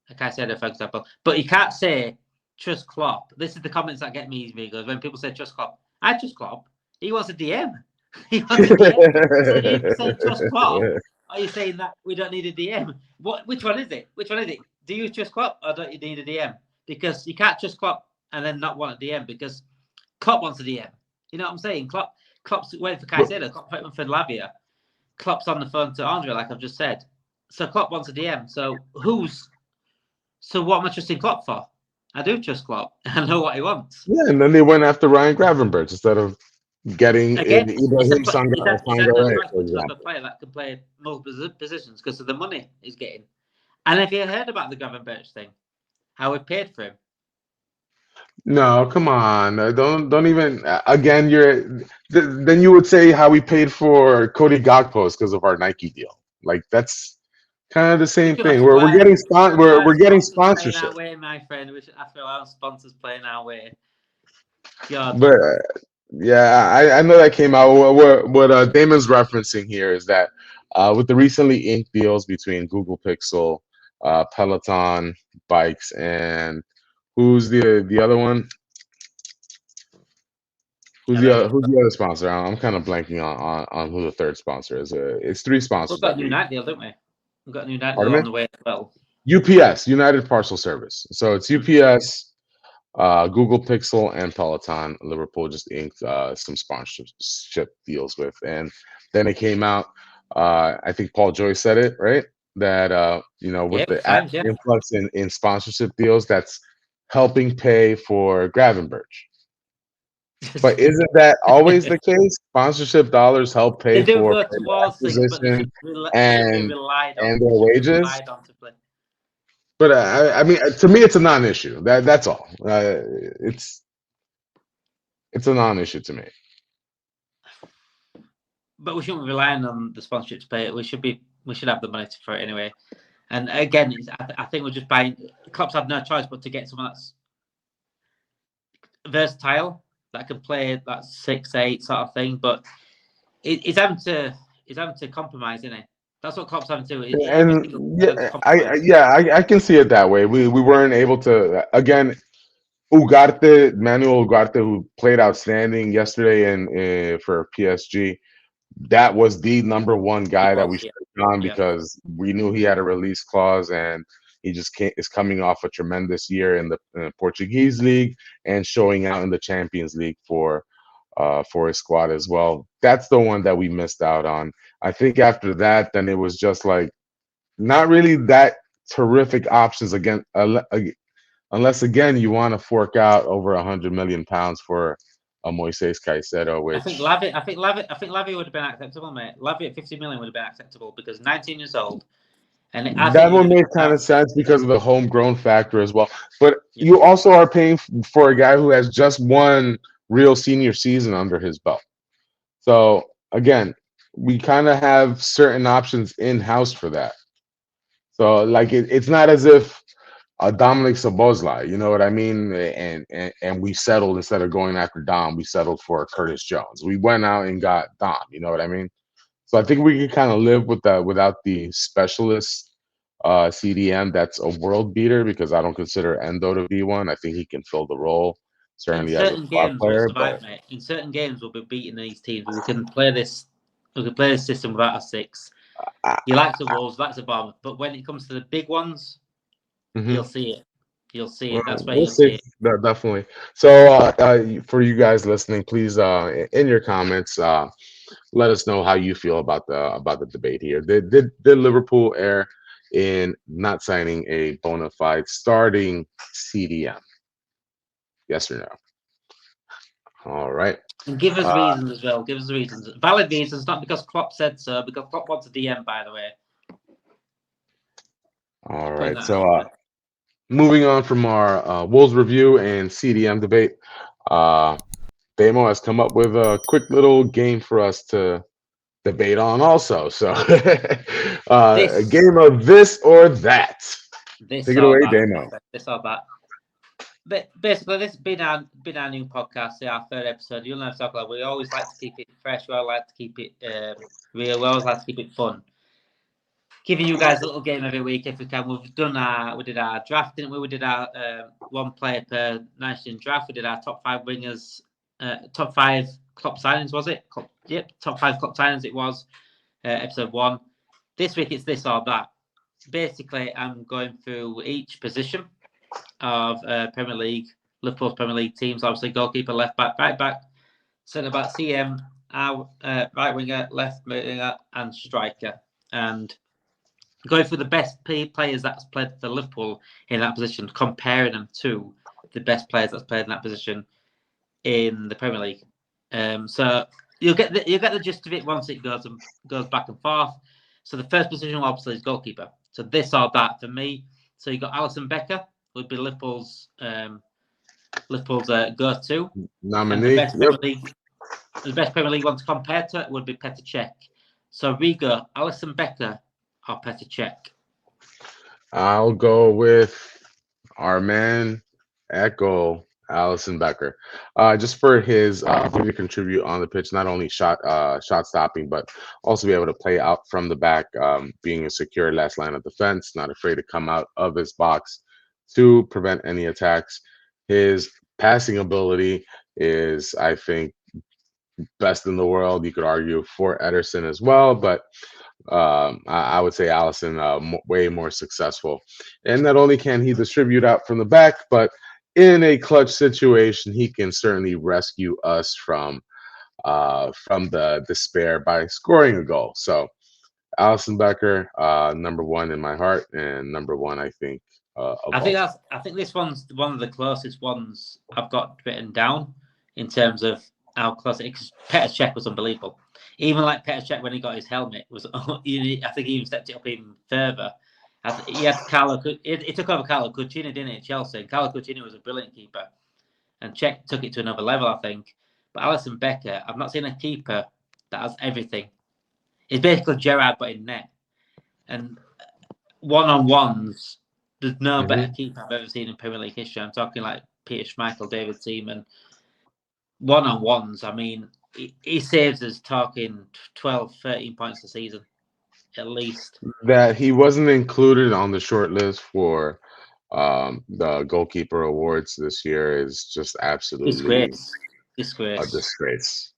Like I said, for example, but you can't say trust Klopp. This is the comments that get me, Rigo. When people say trust Klopp, I trust Klopp. He wants a DM. He wants a DM. So you say trust Klopp. Are you saying that we don't need a DM? Which one is it? Which one is it? Do you trust Klopp or don't you need a DM? Because you can't trust Klopp and then not want a DM because Klopp wants a DM. You know what I'm saying? Klopp's waiting for Caicedo. Klopp waiting for Lavia. Klopp's on the phone to Andre, like I've just said. So Klopp wants a DM. So what am I trusting Klopp for? I do trust Klopp. I know what he wants. Yeah, and then they went after Ryan Gravenberch instead of getting Ibrahim Sangare, for example. A player that can play multiple positions because of the money he's getting. And have you heard about the Gravenberch thing? How we paid for him? No, come on. Don't even. Again, then you would say how we paid for Cody Gakpo because of our Nike deal. Like that's kind of the same thing. We're getting we're getting sponsorship. Our way, my friend. We should after our sponsors playing our way. God. But yeah, I know that came out. What Damon's referencing here is that with the recently inked deals between Google Pixel, Peloton bikes, and who's the other one? Who's the other sponsor? I'm kind of blanking on who the third sponsor is. It's three sponsors. We've got a new Nike deal, don't we? We've got a new Nike deal on the way as well. UPS, United Parcel Service. So it's UPS, Google Pixel, and Peloton. Liverpool just inked some sponsorship deals with, and then it came out. I think Paul Joyce said it right that with the influx in sponsorship deals, that's helping pay for Gravenberch. But isn't that always the case? Sponsorship dollars help pay for acquisition and their wages. But I mean, to me, it's a non-issue. That's all. It's a non-issue to me. But we shouldn't be relying on the sponsorship to pay it. We should have the money for it anyway. And again, I think we're just buying. Klopp's had no choice but to get someone that's versatile, that can play that 6-8 sort of thing. But he's having to compromise, isn't he? That's what Klopp's having to do. I can see it that way. We weren't able to again. Manuel Ugarte, who played outstanding yesterday for PSG. That was the number one guy that we should have gone because we knew he had a release clause and he just is coming off a tremendous year in the Portuguese league and showing out in the Champions League for his squad as well. That's the one that we missed out on. I think after that, then it was just like not really that terrific options again, unless again you want to fork out over £100 million for a Moises Caicedo, which I think Lavia would have been acceptable, mate. Lavia at 50 million would have been acceptable because 19 years old, and that would make kind of sense because of the homegrown factor as well. But you also are paying for a guy who has just one real senior season under his belt. So again, we kind of have certain options in house for that. So like it's not as if Dominik Szoboszlai, you know what I mean? And we settled instead of going after Dom, we settled for Curtis Jones. We went out and got Dom, you know what I mean? So I think we can kind of live with that without the specialist CDM that's a world beater because I don't consider Endo to be one. I think he can fill the role. Certainly as a squad player. Mate. In certain games, we'll be beating these teams. We can play this system without a 6. You like the Wolves, like the Bournemouth, but when it comes to the big ones, you'll see it. You'll see it. That's where you'll see it. Definitely. So for you guys listening, please in your comments let us know how you feel about the debate here. Did Liverpool err in not signing a bona fide starting CDM? Yes or no? All right. And give us reasons as well. Give us reasons. Valid reasons, not because Klopp said so, because Klopp wants a DM, by the way. All right. So moving on from our Wolves review and CDM debate, Damo has come up with a quick little game for us to debate on also. So a This game of this or that. this Take it or away, that. Damo. This or that. But basically, this has been our new podcast, our third episode. You'll know Soccer. We always like to keep it fresh. We always like to keep it real. We always like to keep it fun. Giving you guys a little game every week if we can. We did our draft, didn't we? We did our one player per nation draft. We did our top 5 wingers, top 5 Klopp signings, was it? Yep, top 5 Klopp signings it was, episode 1. This week it's this or that. Basically, I'm going through each position of Premier League, Liverpool's Premier League teams. Obviously, goalkeeper, left back, right back, centre back, CM, our right winger, left winger, and striker. And going through the best players that's played for Liverpool in that position, comparing them to the best players that's played in that position in the Premier League. So you'll get the gist of it once it goes back and forth. So the first position obviously is goalkeeper. So this or that for me. So you got Alisson Becker would be Liverpool's go-to. And Nominee. the best Premier League one to compare to it would be Petr Cech. So Rigo, Alisson Becker, or Petr Cech? I'll go with our man at goal, Alisson Becker. Just for his ability to contribute on the pitch, not only shot stopping, but also be able to play out from the back, being a secure last line of defense, not afraid to come out of his box to prevent any attacks. His passing ability is, I think, best in the world. You could argue for Ederson as well, but I would say Alisson way more successful. And not only can he distribute out from the back, but in a clutch situation, he can certainly rescue us from the despair by scoring a goal. So Alisson Becker, number 1 in my heart, and number 1, I think. I think this one's one of the closest ones I've got written down in terms of how close it is. Because Petr Cech was unbelievable. Even like Petr Cech when he got his helmet was, I think he even stepped it up even further. He had he took over Carlo Coutinho, didn't he, at Chelsea? And Carlo Coutinho was a brilliant keeper, and Cech took it to another level, I think. But Alisson Becker, I've not seen a keeper that has everything. It's basically Gerrard but in net, and one-on-ones. There's no better keeper I've ever seen in Premier League history. I'm talking like Peter Schmeichel, David Seaman. One-on-ones, I mean, he saves us talking 12, 13 points a season, at least. That he wasn't included on the short list for the goalkeeper awards this year is just absolutely Disgrace. a disgrace.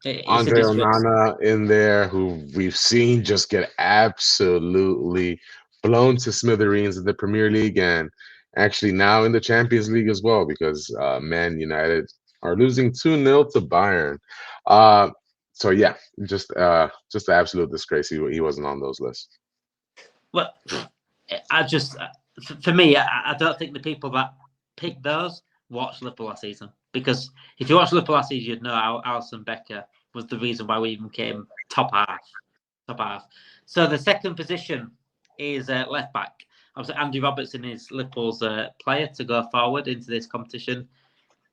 It's Andre a disgrace. Onana in there, who we've seen just get absolutely blown to smithereens in the Premier League and actually now in the Champions League as well, because Man United are losing 2-0 to Bayern. So yeah, just an absolute disgrace. He wasn't on those lists. Well, for me, I don't think the people that picked those watched Liverpool last season, because if you watched Liverpool last season, you'd know Alisson Becker was the reason why we even came top half. So the second position is left back. Obviously, Andy Robertson is Liverpool's player to go forward into this competition.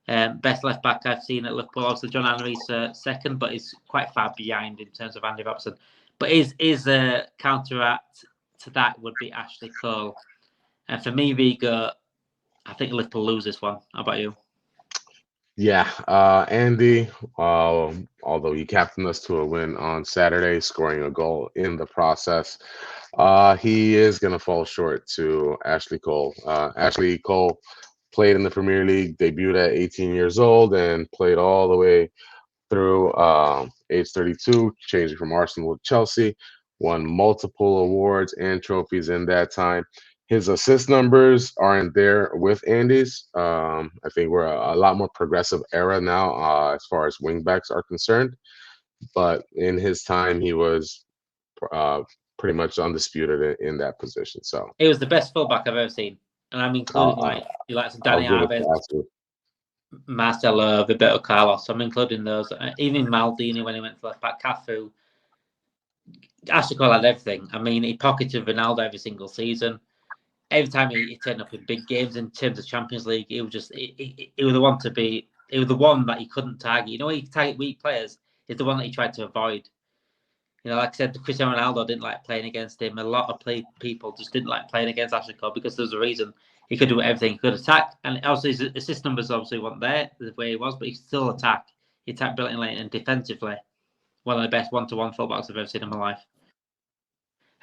Best left back I've seen at Liverpool. Obviously, John Henry's second, but he's quite far behind in terms of Andy Robertson. But his counteract to that would be Ashley Cole. And for me, Rigo, I think Liverpool lose this one. How about you? Yeah, Andy, although he captained us to a win on Saturday, scoring a goal in the process, he is going to fall short to Ashley Cole. Ashley Cole played in the Premier League, debuted at 18 years old, and played all the way through age 32, changing from Arsenal to Chelsea, won multiple awards and trophies in that time. His assist numbers aren't there with Andy's. I think we're a lot more progressive era now as far as wingbacks are concerned. But in his time, he was pretty much undisputed in that position. So it was the best fullback I've ever seen, and I'm including you like some Danny Alves, Marcelo, Roberto Carlos. I'm including those. Even Maldini when he went to left back, Cafu. Ashley Cole had everything. I mean, he pocketed Ronaldo every single season. Every time he turned up in big games in terms of Champions League, he was just he was the one to be. He was the one that he couldn't target. You know, he could target weak players. He's the one that he tried to avoid. like I said, Cristiano Ronaldo didn't like playing against him. A lot of people just didn't like playing against Ashley Cole because there's a reason. He could do everything. He could attack, and also his assist numbers obviously weren't there the way he was, but he still attack. He attacked brilliantly and defensively. One of the best one-to-one fullbacks I've ever seen in my life.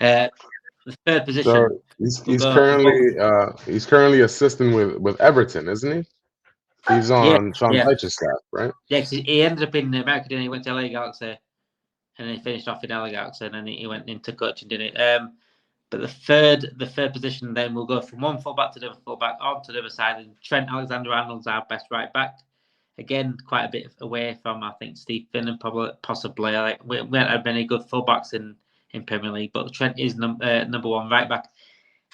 The third position. So he's currently assisting with Everton, isn't he? He's on Sean Dyche's staff, right? Yeah, because he ended up in America, didn't he? He went to LA Galaxy, and then he finished off in LA Galaxy, and then he went into coaching, didn't he? But the third position, then we'll go from one fullback to the other fullback on to the other side, and Trent Alexander-Arnold's our best right back. Again, quite a bit away from, I think, Steve Finnan, possibly. We haven't had many good fullbacks in Premier League, but Trent is number one right back,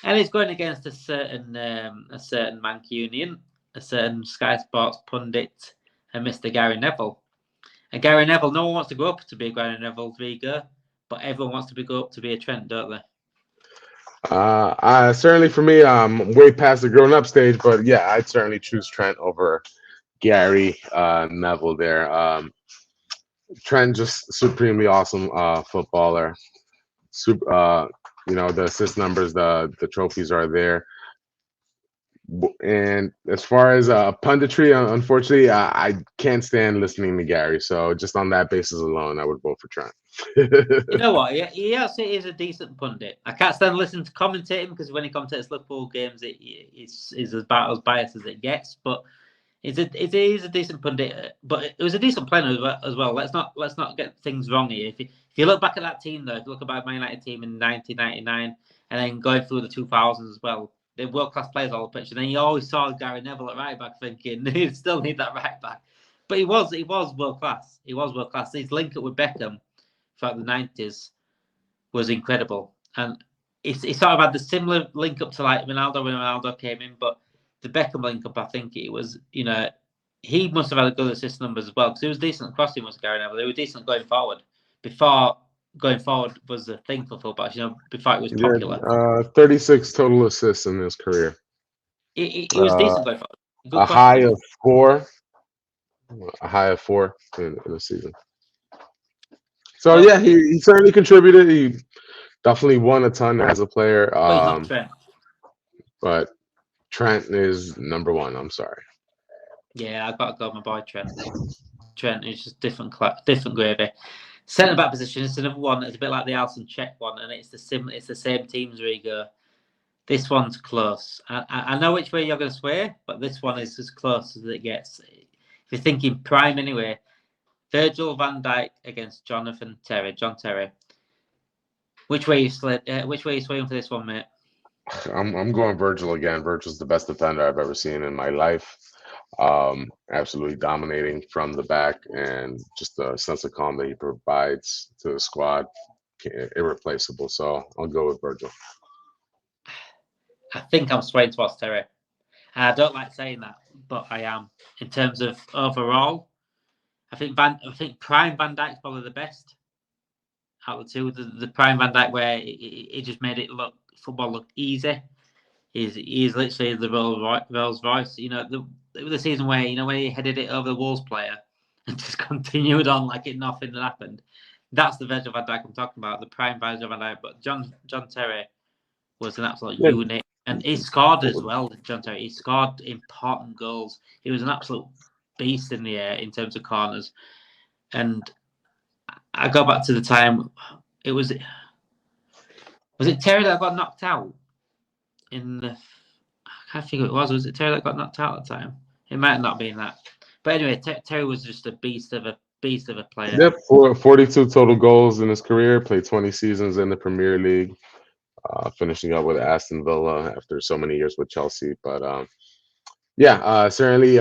and he's going against a certain Mancunian, a certain Sky Sports pundit, and Mr. Gary Neville. And Gary Neville, no one wants to go up to be a Gary Neville, Rigo, but everyone wants to go up to be a Trent, don't they? Certainly for me, I'm way past the grown-up stage, but yeah, I'd certainly choose Trent over Gary Neville there. Trent, just supremely awesome footballer. The assist numbers, the trophies are there. And as far as punditry, unfortunately, I can't stand listening to Gary. So just on that basis alone, I would vote for Trent. You know what? He actually is a decent pundit. I can't stand listening to commentate him because when he commentates Liverpool games, it's about as biased as it gets. But he's a decent pundit. But it was a decent player as well. Let's not get things wrong here. If you look back at that team, though, if you look at the Man United team in 1999 and then going through the 2000s as well, they're world-class players all the pitch. And then you always saw Gary Neville at right back thinking, you still need that right back. But he was world-class. He was world-class. His link-up with Beckham throughout the 90s was incredible. And he sort of had the similar link-up to like Ronaldo when Ronaldo came in. But the Beckham link-up, I think it was, he must have had a good assist numbers as well because he was decent crossing was Gary Neville. They were decent going forward. Before going forward was a thing for fullbacks, before it was popular. 36 total assists in his career. He was decent going forward. A high of four in the season. So yeah, he certainly contributed. He definitely won a ton as a player. But he's not Trent. But Trent is number one. I'm sorry. Yeah, I've got to go with my boy Trent. Trent is just different gravy. Centre back position is another one. It's a bit like the Alson Czech one, and it's the same teams where you go. This one's close. I know which way you're going to sway, but this one is as close as it gets. If you're thinking prime anyway, Virgil van Dijk against John Terry. Which way you swaying for this one, mate? I'm going Virgil again. Virgil's the best defender I've ever seen in my life. Absolutely dominating from the back, and just the sense of calm that he provides to the squad, irreplaceable. So I'll go with Virgil. I think I'm swaying towards Terry. I don't like saying that, but I am. In terms of overall, I think Prime Van Dijk's probably the best out of the two. The Prime Van Dijk where he just made football look easy. He's literally the Rolls Royce. The season where when he headed it over the Wolves player and just continued on like nothing had happened. That's the Virgil van Dijk I'm talking about, the prime Virgil van Dijk. But John Terry was an absolute unit, and he scored as well. John Terry, he scored important goals. He was an absolute beast in the air in terms of corners. And I go back to the time. Was it Terry that got knocked out? I can't think it was. Was it Terry that got knocked out at the time? It might not have been that. But anyway, Terry was just a beast of a player. Yep, 42 total goals in his career. Played 20 seasons in the Premier League, finishing up with Aston Villa after so many years with Chelsea. But certainly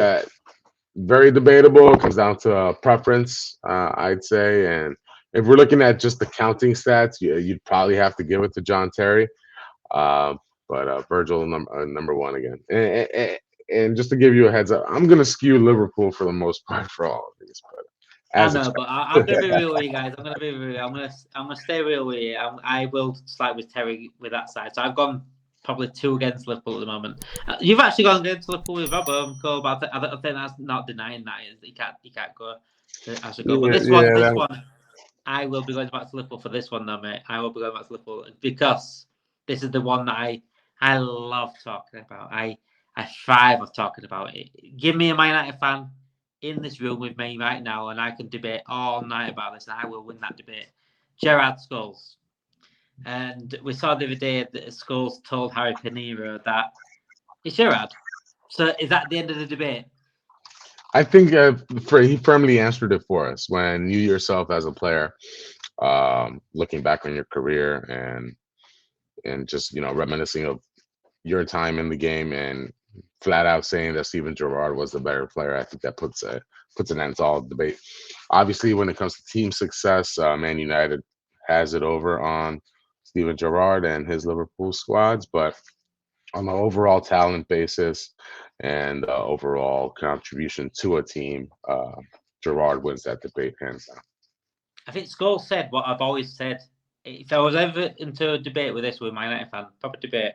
very debatable. It comes down to preference, I'd say. And if we're looking at just the counting stats, you'd probably have to give it to John Terry. But Virgil number one again. And just to give you a heads up, I'm gonna skew Liverpool for the most part for all of these. But I'm gonna be real with you guys. I'm gonna stay real with you. I will side with Terry with that side. So I've gone probably 2 against Liverpool at the moment. You've actually gone against Liverpool with Robbo, but I think that's not denying that he can't go. But this one, I will be going back to Liverpool for this one, though, mate. I will be going back to Liverpool because this is the one that I love talking about. I thrive of talking about it. Give me a Man United fan in this room with me right now, and I can debate all night about this, and I will win that debate. Gerrard Scholes. And we saw the other day that Scholes told Harry Pinero that it's Gerrard. So is that the end of the debate? I think he firmly answered it for us when you yourself as a player, looking back on your career and just reminiscing of your time in the game and flat out saying that Steven Gerrard was the better player. I think that puts an end to all debate. Obviously, when it comes to team success, Man United has it over on Steven Gerrard and his Liverpool squads, but on the overall talent basis and overall contribution to a team, Gerrard wins that debate hands down. I think Scholes said what I've always said. If I was ever into a debate with this with my United fan, proper debate,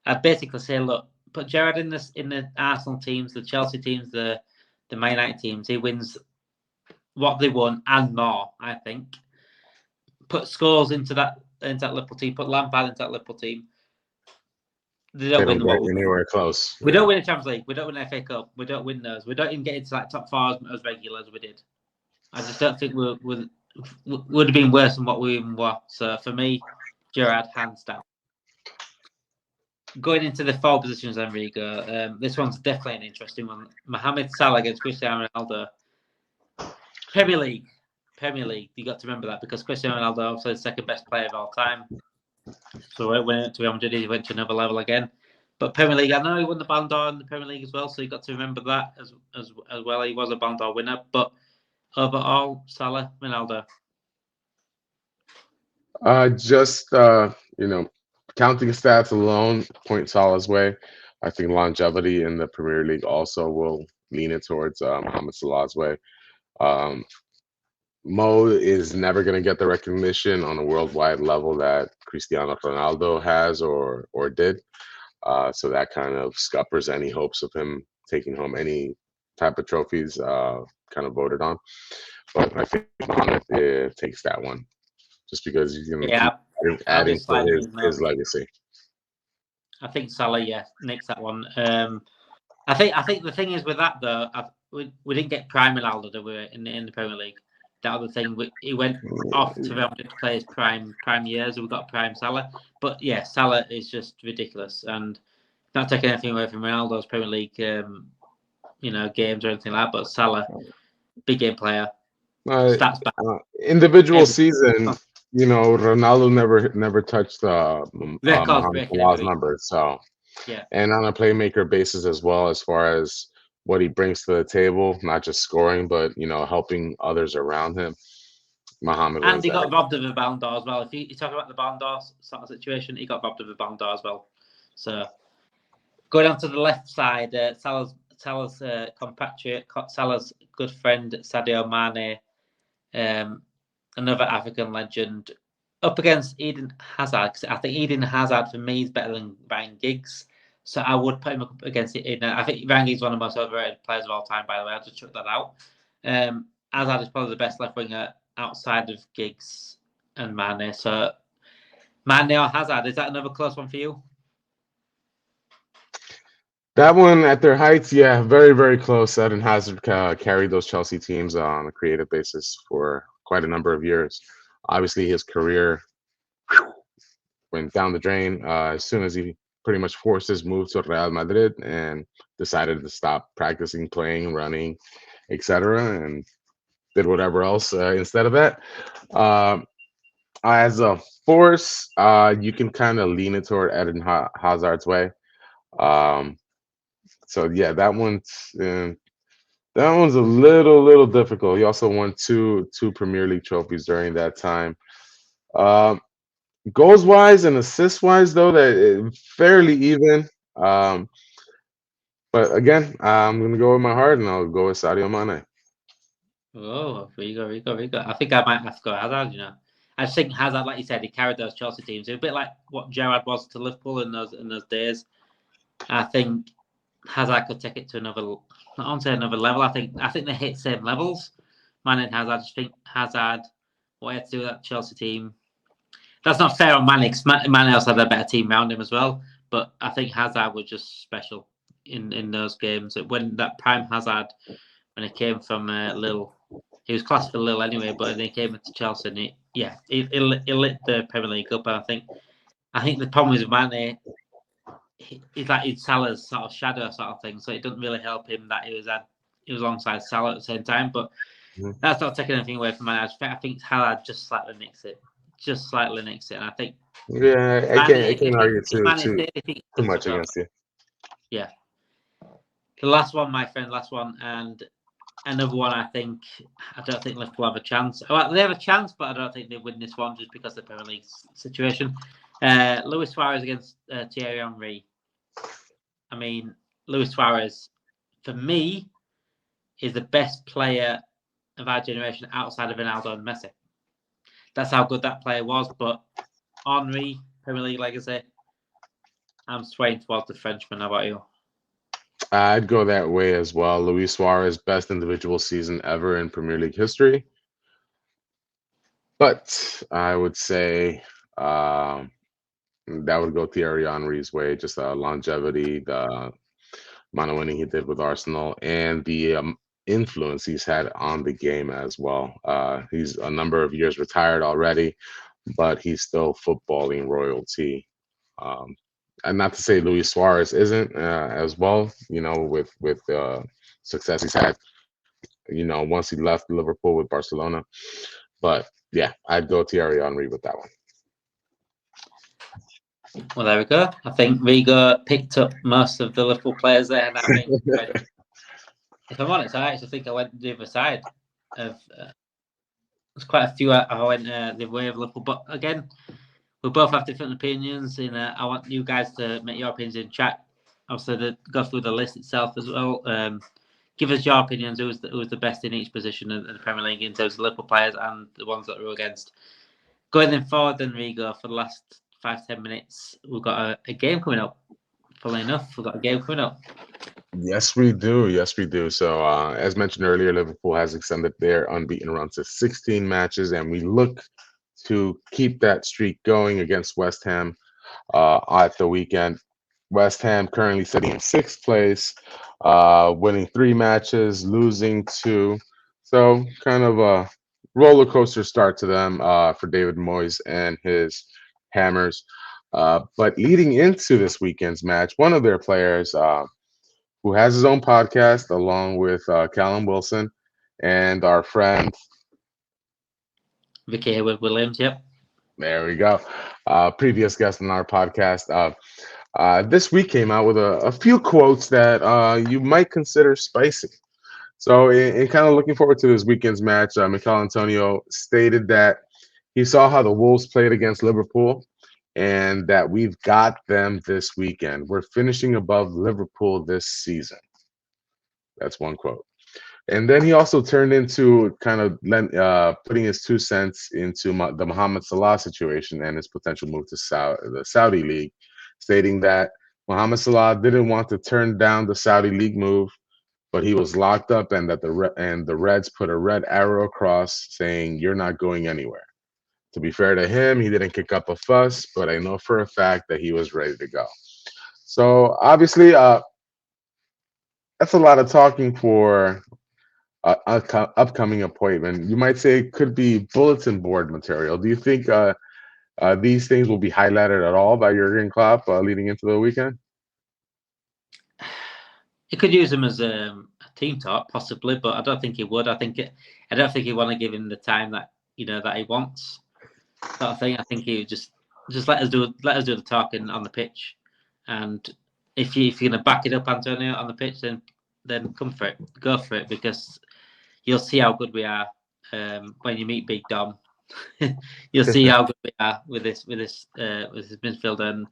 I'd basically say, look, put Gerrard in the Arsenal teams, the Chelsea teams, the Man United teams. He wins what they won and more, I think. Put Scholes into that Liverpool team. Put Lampard into that Liverpool team. They don't win get anywhere close. We don't win a Champions League. We don't win an FA Cup. We don't win those. We don't even get into like top four as regular as we did. I just don't think we would have been worse than what we even were. So for me, Gerrard, hands down. Going into the four positions, Enrico, this one's definitely an interesting one. Mohamed Salah against Cristiano Ronaldo. Premier League. You got to remember that because Cristiano Ronaldo obviously the second best player of all time. So when he went to Real Madrid, he went to another level again. But Premier League, I know he won the Ballon d'Or in the Premier League as well, so you got to remember that as well. He was a Ballon d'Or winner, but overall, Salah, Ronaldo. Counting stats alone point Salah's way. I think longevity in the Premier League also will lean it towards Mohamed Salah's way. Mo is never going to get the recognition on a worldwide level that Cristiano Ronaldo has or did. So that kind of scuppers any hopes of him taking home any type of trophies kind of voted on. But I think Mohamed takes that one just because he's going to keep adding to his legacy. I think Salah, nicks that one. I think the thing is with that though, we didn't get prime Ronaldo, did we, in the Premier League? That other thing, he went off to Real Madrid to play his prime years. We got prime Salah, but Salah is just ridiculous, and not taking anything away from Ronaldo's Premier League, games or anything like that. But Salah, big game player, stats back. Individual season, Ronaldo never touched Mohamed Salah's numbers. So, and on a playmaker basis as well, as far as what he brings to the table, not just scoring, but helping others around him. Mohamed and he got robbed of a Ballon d'Or as well. If you talk about the Ballon d'Or sort of situation, he got robbed of a Ballon d'Or as well. So going on to the left side, Salah's compatriot, Salah's good friend Sadio Mane, another African legend, up against Eden Hazard. I think Eden Hazard for me is better than Ryan Giggs. So I would put him up against it. I think Ryan Giggs is one of the most overrated players of all time, by the way. I'll just chuck that out. Hazard is probably the best left winger outside of Giggs and Mane. So Mane or Hazard, is that another close one for you? That one at their heights, very, very close. Eden Hazard carried those Chelsea teams on a creative basis for quite a number of years. Obviously, his career went down the drain as soon as he pretty much forced his move to Real Madrid and decided to stop practicing, playing, running, etc., and did whatever else instead of that. As a force, you can kind of lean it toward Eden Hazard's way. So that one's a little difficult. He also won two Premier League trophies during that time. Goals wise and assist wise, though, that fairly even. But again, I'm gonna go with my heart, and I'll go with Sadio Mane. Oh, Rigo. I think I might have to go Hazard. I think Hazard, like you said, he carried those Chelsea teams. A bit like what Gerrard was to Liverpool in those days. I think Hazard could take it to another level. I think they hit same levels. Mane and Hazard. I just think Hazard what he had to do with that Chelsea team. That's not fair on Mane, because Mane also had a better team around him as well. But I think Hazard was just special in those games. When that prime Hazard, when he came from Lille, he was classed for Lille anyway, but when he came into Chelsea, and he lit the Premier League up. And I think the problem with Mane, he's like Salah's sort of shadow sort of thing, so it doesn't really help him that he was alongside Salah at the same time. But that's not taking anything away from Mane. I think Hazard just slightly nicks it, and I think I can't argue too much against you. Yeah. The last one, my friend, and another one. I don't think Liverpool have a chance. Well, they have a chance, but I don't think they win this one just because of the Premier League situation. Luis Suarez against Thierry Henry. I mean, Luis Suarez, for me, is the best player of our generation outside of Ronaldo and Messi. That's how good that player was. But Henry, Premier League legacy, I'm swaying towards the Frenchman. How about you? I'd go that way as well. Luis Suarez, best individual season ever in Premier League history. But I would say that would go Thierry Henry's way, just the longevity, the amount of winning he did with Arsenal, and the influence he's had on the game as well. He's a number of years retired already, but he's still footballing royalty. And not to say Luis Suarez isn't as well, with success he's had, once he left Liverpool with Barcelona. But yeah, I'd go Thierry Henry with that one. Well, there we go. I think Rigo picked up most of the Liverpool players there. And if I'm honest, I actually think I went the other side of. There's quite a few I went the way of Liverpool, but again, we both have different opinions. I want you guys to make your opinions in chat. Obviously, go through the list itself as well. Give us your opinions. Who's the best in each position in the Premier League in terms of Liverpool players and the ones that we're against. Going then forward, then Rigo, for the last 5-10 minutes, we've got a game coming up. Funnily enough, we've got a game coming up. Yes, we do. So, as mentioned earlier, Liverpool has extended their unbeaten run to 16 matches, and we look to keep that streak going against West Ham at the weekend. West Ham currently sitting in 6th place, winning 3 matches, losing 2. So, kind of a roller coaster start to them for David Moyes and his Hammers. But leading into this weekend's match, one of their players, who has his own podcast along with Callum Wilson and our friend Vicky Hayward-Williams. Yep. There we go. Previous guest on our podcast. This week came out with a few quotes that you might consider spicy. So in kind of looking forward to this weekend's match, Michail Antonio stated that he saw how the Wolves played against Liverpool and that we've got them this weekend. We're finishing above Liverpool this season. That's one quote. And then he also turned into kind of putting his 2 cents into the Mohamed Salah situation and his potential move to the Saudi League, stating that Mohamed Salah didn't want to turn down the Saudi League move, but he was locked up, and that the Reds put a red arrow across saying, "You're not going anywhere." To be fair to him, he didn't kick up a fuss, but I know for a fact that he was ready to go. So obviously, that's a lot of talking for upcoming appointment. You might say it could be bulletin board material. Do you think these things will be highlighted at all by Jurgen Klopp leading into the weekend? He could use him as a team talk, possibly, but I don't think he would. I don't think he want to give him the time that that he wants. Sort of thing. I think he would just let us do the talking on the pitch, and if you're gonna back it up, Antonio, on the pitch, then come for it, go for it, because you'll see how good we are when you meet Big Dom. You'll see how good we are with this midfield and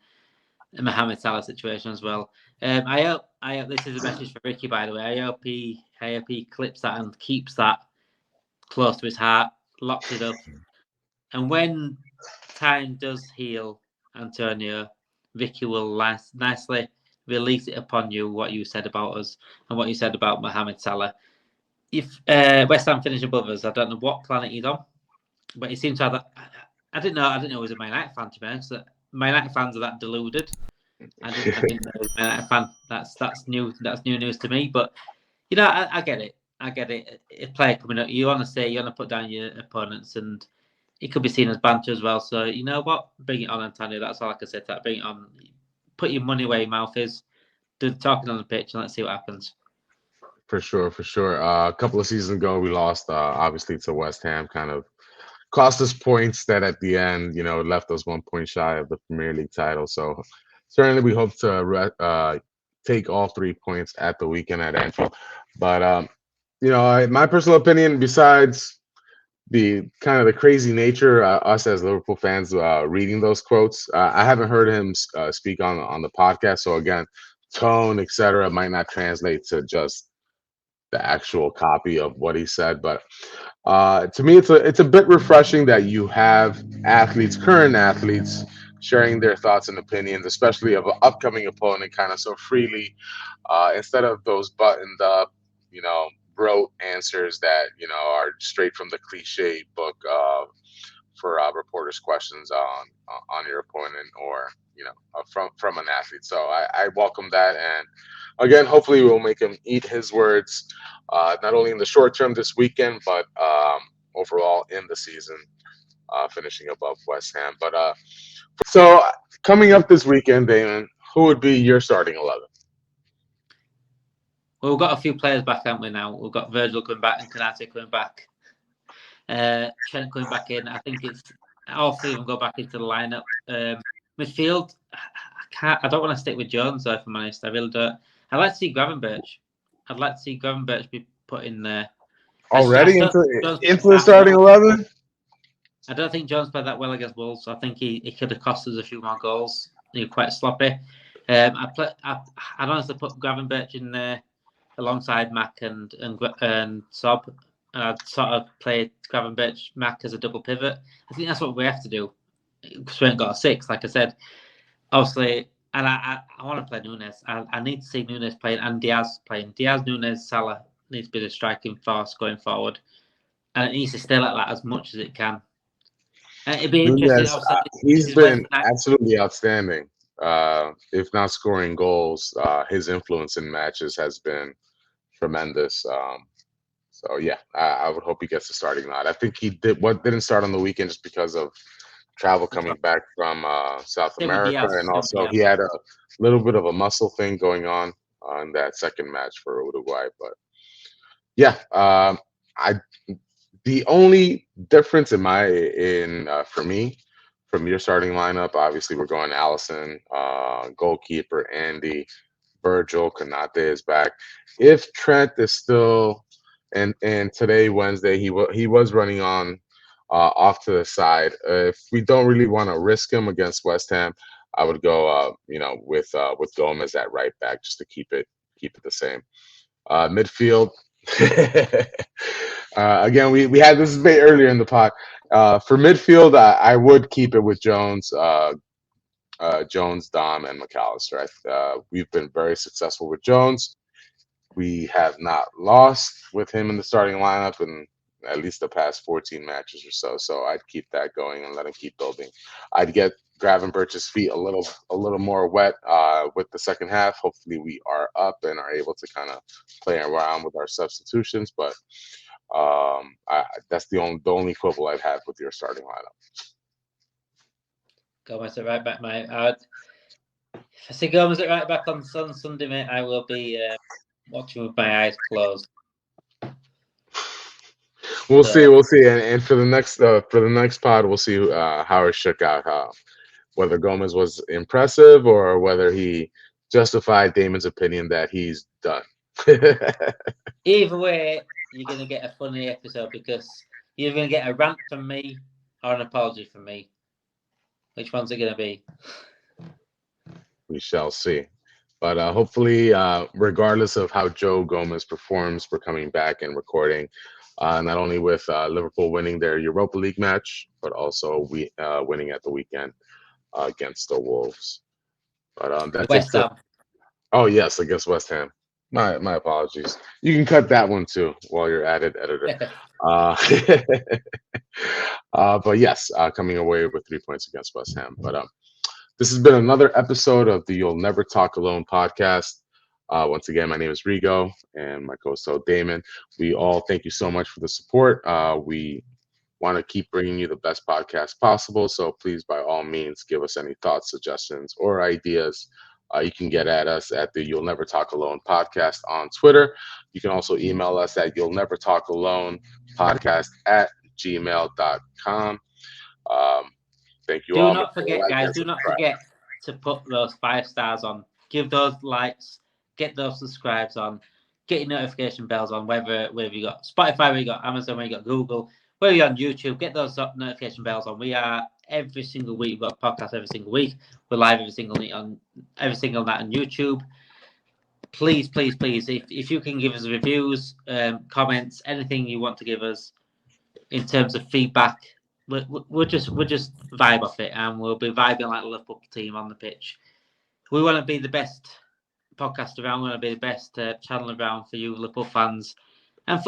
Mohamed Salah situation as well. I hope this is a message for Ricky, by the way. I hope he clips that and keeps that close to his heart, locks it up. And when time does heal, Antonio, Vicky will nicely release it upon you, what you said about us and what you said about Mohamed Salah. If West Ham finish above us, I don't know what planet he's on. but he seems to have that. I didn't know he was a Man United fan, to be honest. Man United fans are that deluded. I didn't know he was a Man United fan. That's new. That's new news to me. But you know, I get it. I get it. A player coming up, you want to put down your opponents, and it could be seen as banter as well. So you know what? Bring it on, Antonio. That's all I can say to that. Bring it on. Put your money where your mouth is. Do the talking on the pitch, and let's see what happens. For sure, for sure. A couple of seasons ago, we lost, obviously, to West Ham, kind of cost us points that at the end, left us 1 point shy of the Premier League title. So certainly we hope to take all 3 points at the weekend at Anfield. But, my personal opinion, besides the kind of the crazy nature, us as Liverpool fans reading those quotes, I haven't heard him speak on the podcast. So again, tone, etc., might not translate to just the actual copy of what he said. But to me, it's a bit refreshing that you have current athletes, sharing their thoughts and opinions, especially of an upcoming opponent, kind of so freely, instead of those buttoned up, rote answers that are straight from the cliche book for reporters' questions on your opponent or from an athlete. So I welcome that, and again, hopefully we'll make him eat his words, not only in the short term this weekend, but overall in the season, finishing above West Ham. But so coming up this weekend, Damon, who would be your starting 11? Well, we've got a few players back, haven't we? Now we've got Virgil coming back and Konate coming back. Trent coming back in. I think it's all three of them go back into the lineup. Midfield, I don't want to stick with Jones, though, if I'm honest. I really don't. I'd like to see Gravenberch. I'd like to see Gravenberch be put in there. Already into the starting 11? I don't think Jones played that well against Wolves. I think he could have cost us a few more goals. He was quite sloppy. I'd honestly put Gravenberch in there alongside Mac and Sob. And I'd sort of play Gravenberch, Mac as a double pivot. I think that's what we have to do because we ain't got a six, like I said. Obviously, and I want to play Nunes. I need to see Nunes playing and Diaz playing. Diaz, Nunes, Salah needs to be the striking force going forward. And it needs to stay like that as much as it can. It'd be interesting. He's been absolutely outstanding. If not scoring goals, his influence in matches has been tremendous. So yeah, I would hope he gets the starting nod. I think he didn't start on the weekend just because of travel coming back from South America, and also he had a little bit of a muscle thing going on that second match for Uruguay. But yeah, the only difference for me from your starting lineup, obviously we're going Allison, goalkeeper Andy, Virgil, Konate is back. If Trent is still, and today Wednesday he was running on off to the side. If we don't really want to risk him against West Ham, I would go with Gomez at right back just to keep it the same. Midfield. Again, we had this debate earlier in the pod. For midfield, I would keep it with Jones, Dom, and McAllister. We've been very successful with Jones. We have not lost with him in the starting lineup in at least the past 14 matches or so. So I'd keep that going and let him keep building. I'd get Gravenberch's feet a little more wet with the second half. Hopefully we are up and are able to kind of play around with our substitutions. But that's the only quibble I'd have with your starting lineup. Gomez at right back, mate. If I see Gomez at right back on Sunday, mate, I will be watching with my eyes closed. We'll see, and for the next pod, we'll see how it shook out. Whether Gomez was impressive or whether he justified Damon's opinion that he's done. Either way, you're going to get a funny episode because you're going to get a rant from me or an apology from me. Which one's it going to be? We shall see. But hopefully, regardless of how Joe Gomez performs, we're coming back and recording, not only with Liverpool winning their Europa League match, but also winning at the weekend against the Wolves. But that's West Ham. Oh yes, against West Ham. My apologies. You can cut that one too while you're at it, editor. Uh, but yes, coming away with 3 points against West Ham. But this has been another episode of the You'll Never Talk Alone podcast. Once again, my name is Rigo and my co-host Damon. We all thank you so much for the support. We want to keep bringing you the best podcast possible. So please, by all means, give us any thoughts, suggestions, or ideas. You can get at us at the You'll Never Talk Alone podcast on Twitter. You can also email us at You'll Never Talk Alone podcast at gmail.com. Thank you Do all. not forget, guys, do not forget to put those 5 stars on. Give those likes, get those subscribes on, get your notification bells on, whether you got Spotify, whether you got Amazon, whether you got Google, whether you're on YouTube, get those notification bells on. We are every single week, we've got a podcast every single week. We're live every single night on YouTube. Please, please, please, if you can give us reviews, comments, anything you want to give us in terms of feedback, we'll just vibe off it, and we'll be vibing like the Liverpool team on the pitch. We want to be the best podcast around. We want to be the best channel around for you Liverpool fans, and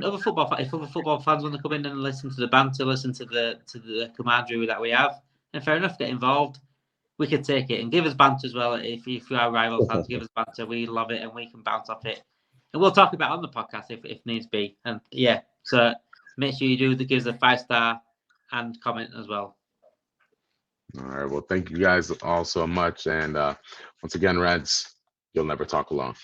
other football fans. If other football fans want to come in and listen to the banter, listen to the camaraderie that we have, and fair enough, get involved. We can take it and give us banter as well. If you are rival fans, give us banter. We love it, and we can bounce off it, and we'll talk about it on the podcast if needs be. And yeah, so make sure you do give us a 5-star and comment as well. All right. Well, thank you guys all so much. And once again, Reds, you'll never talk alone.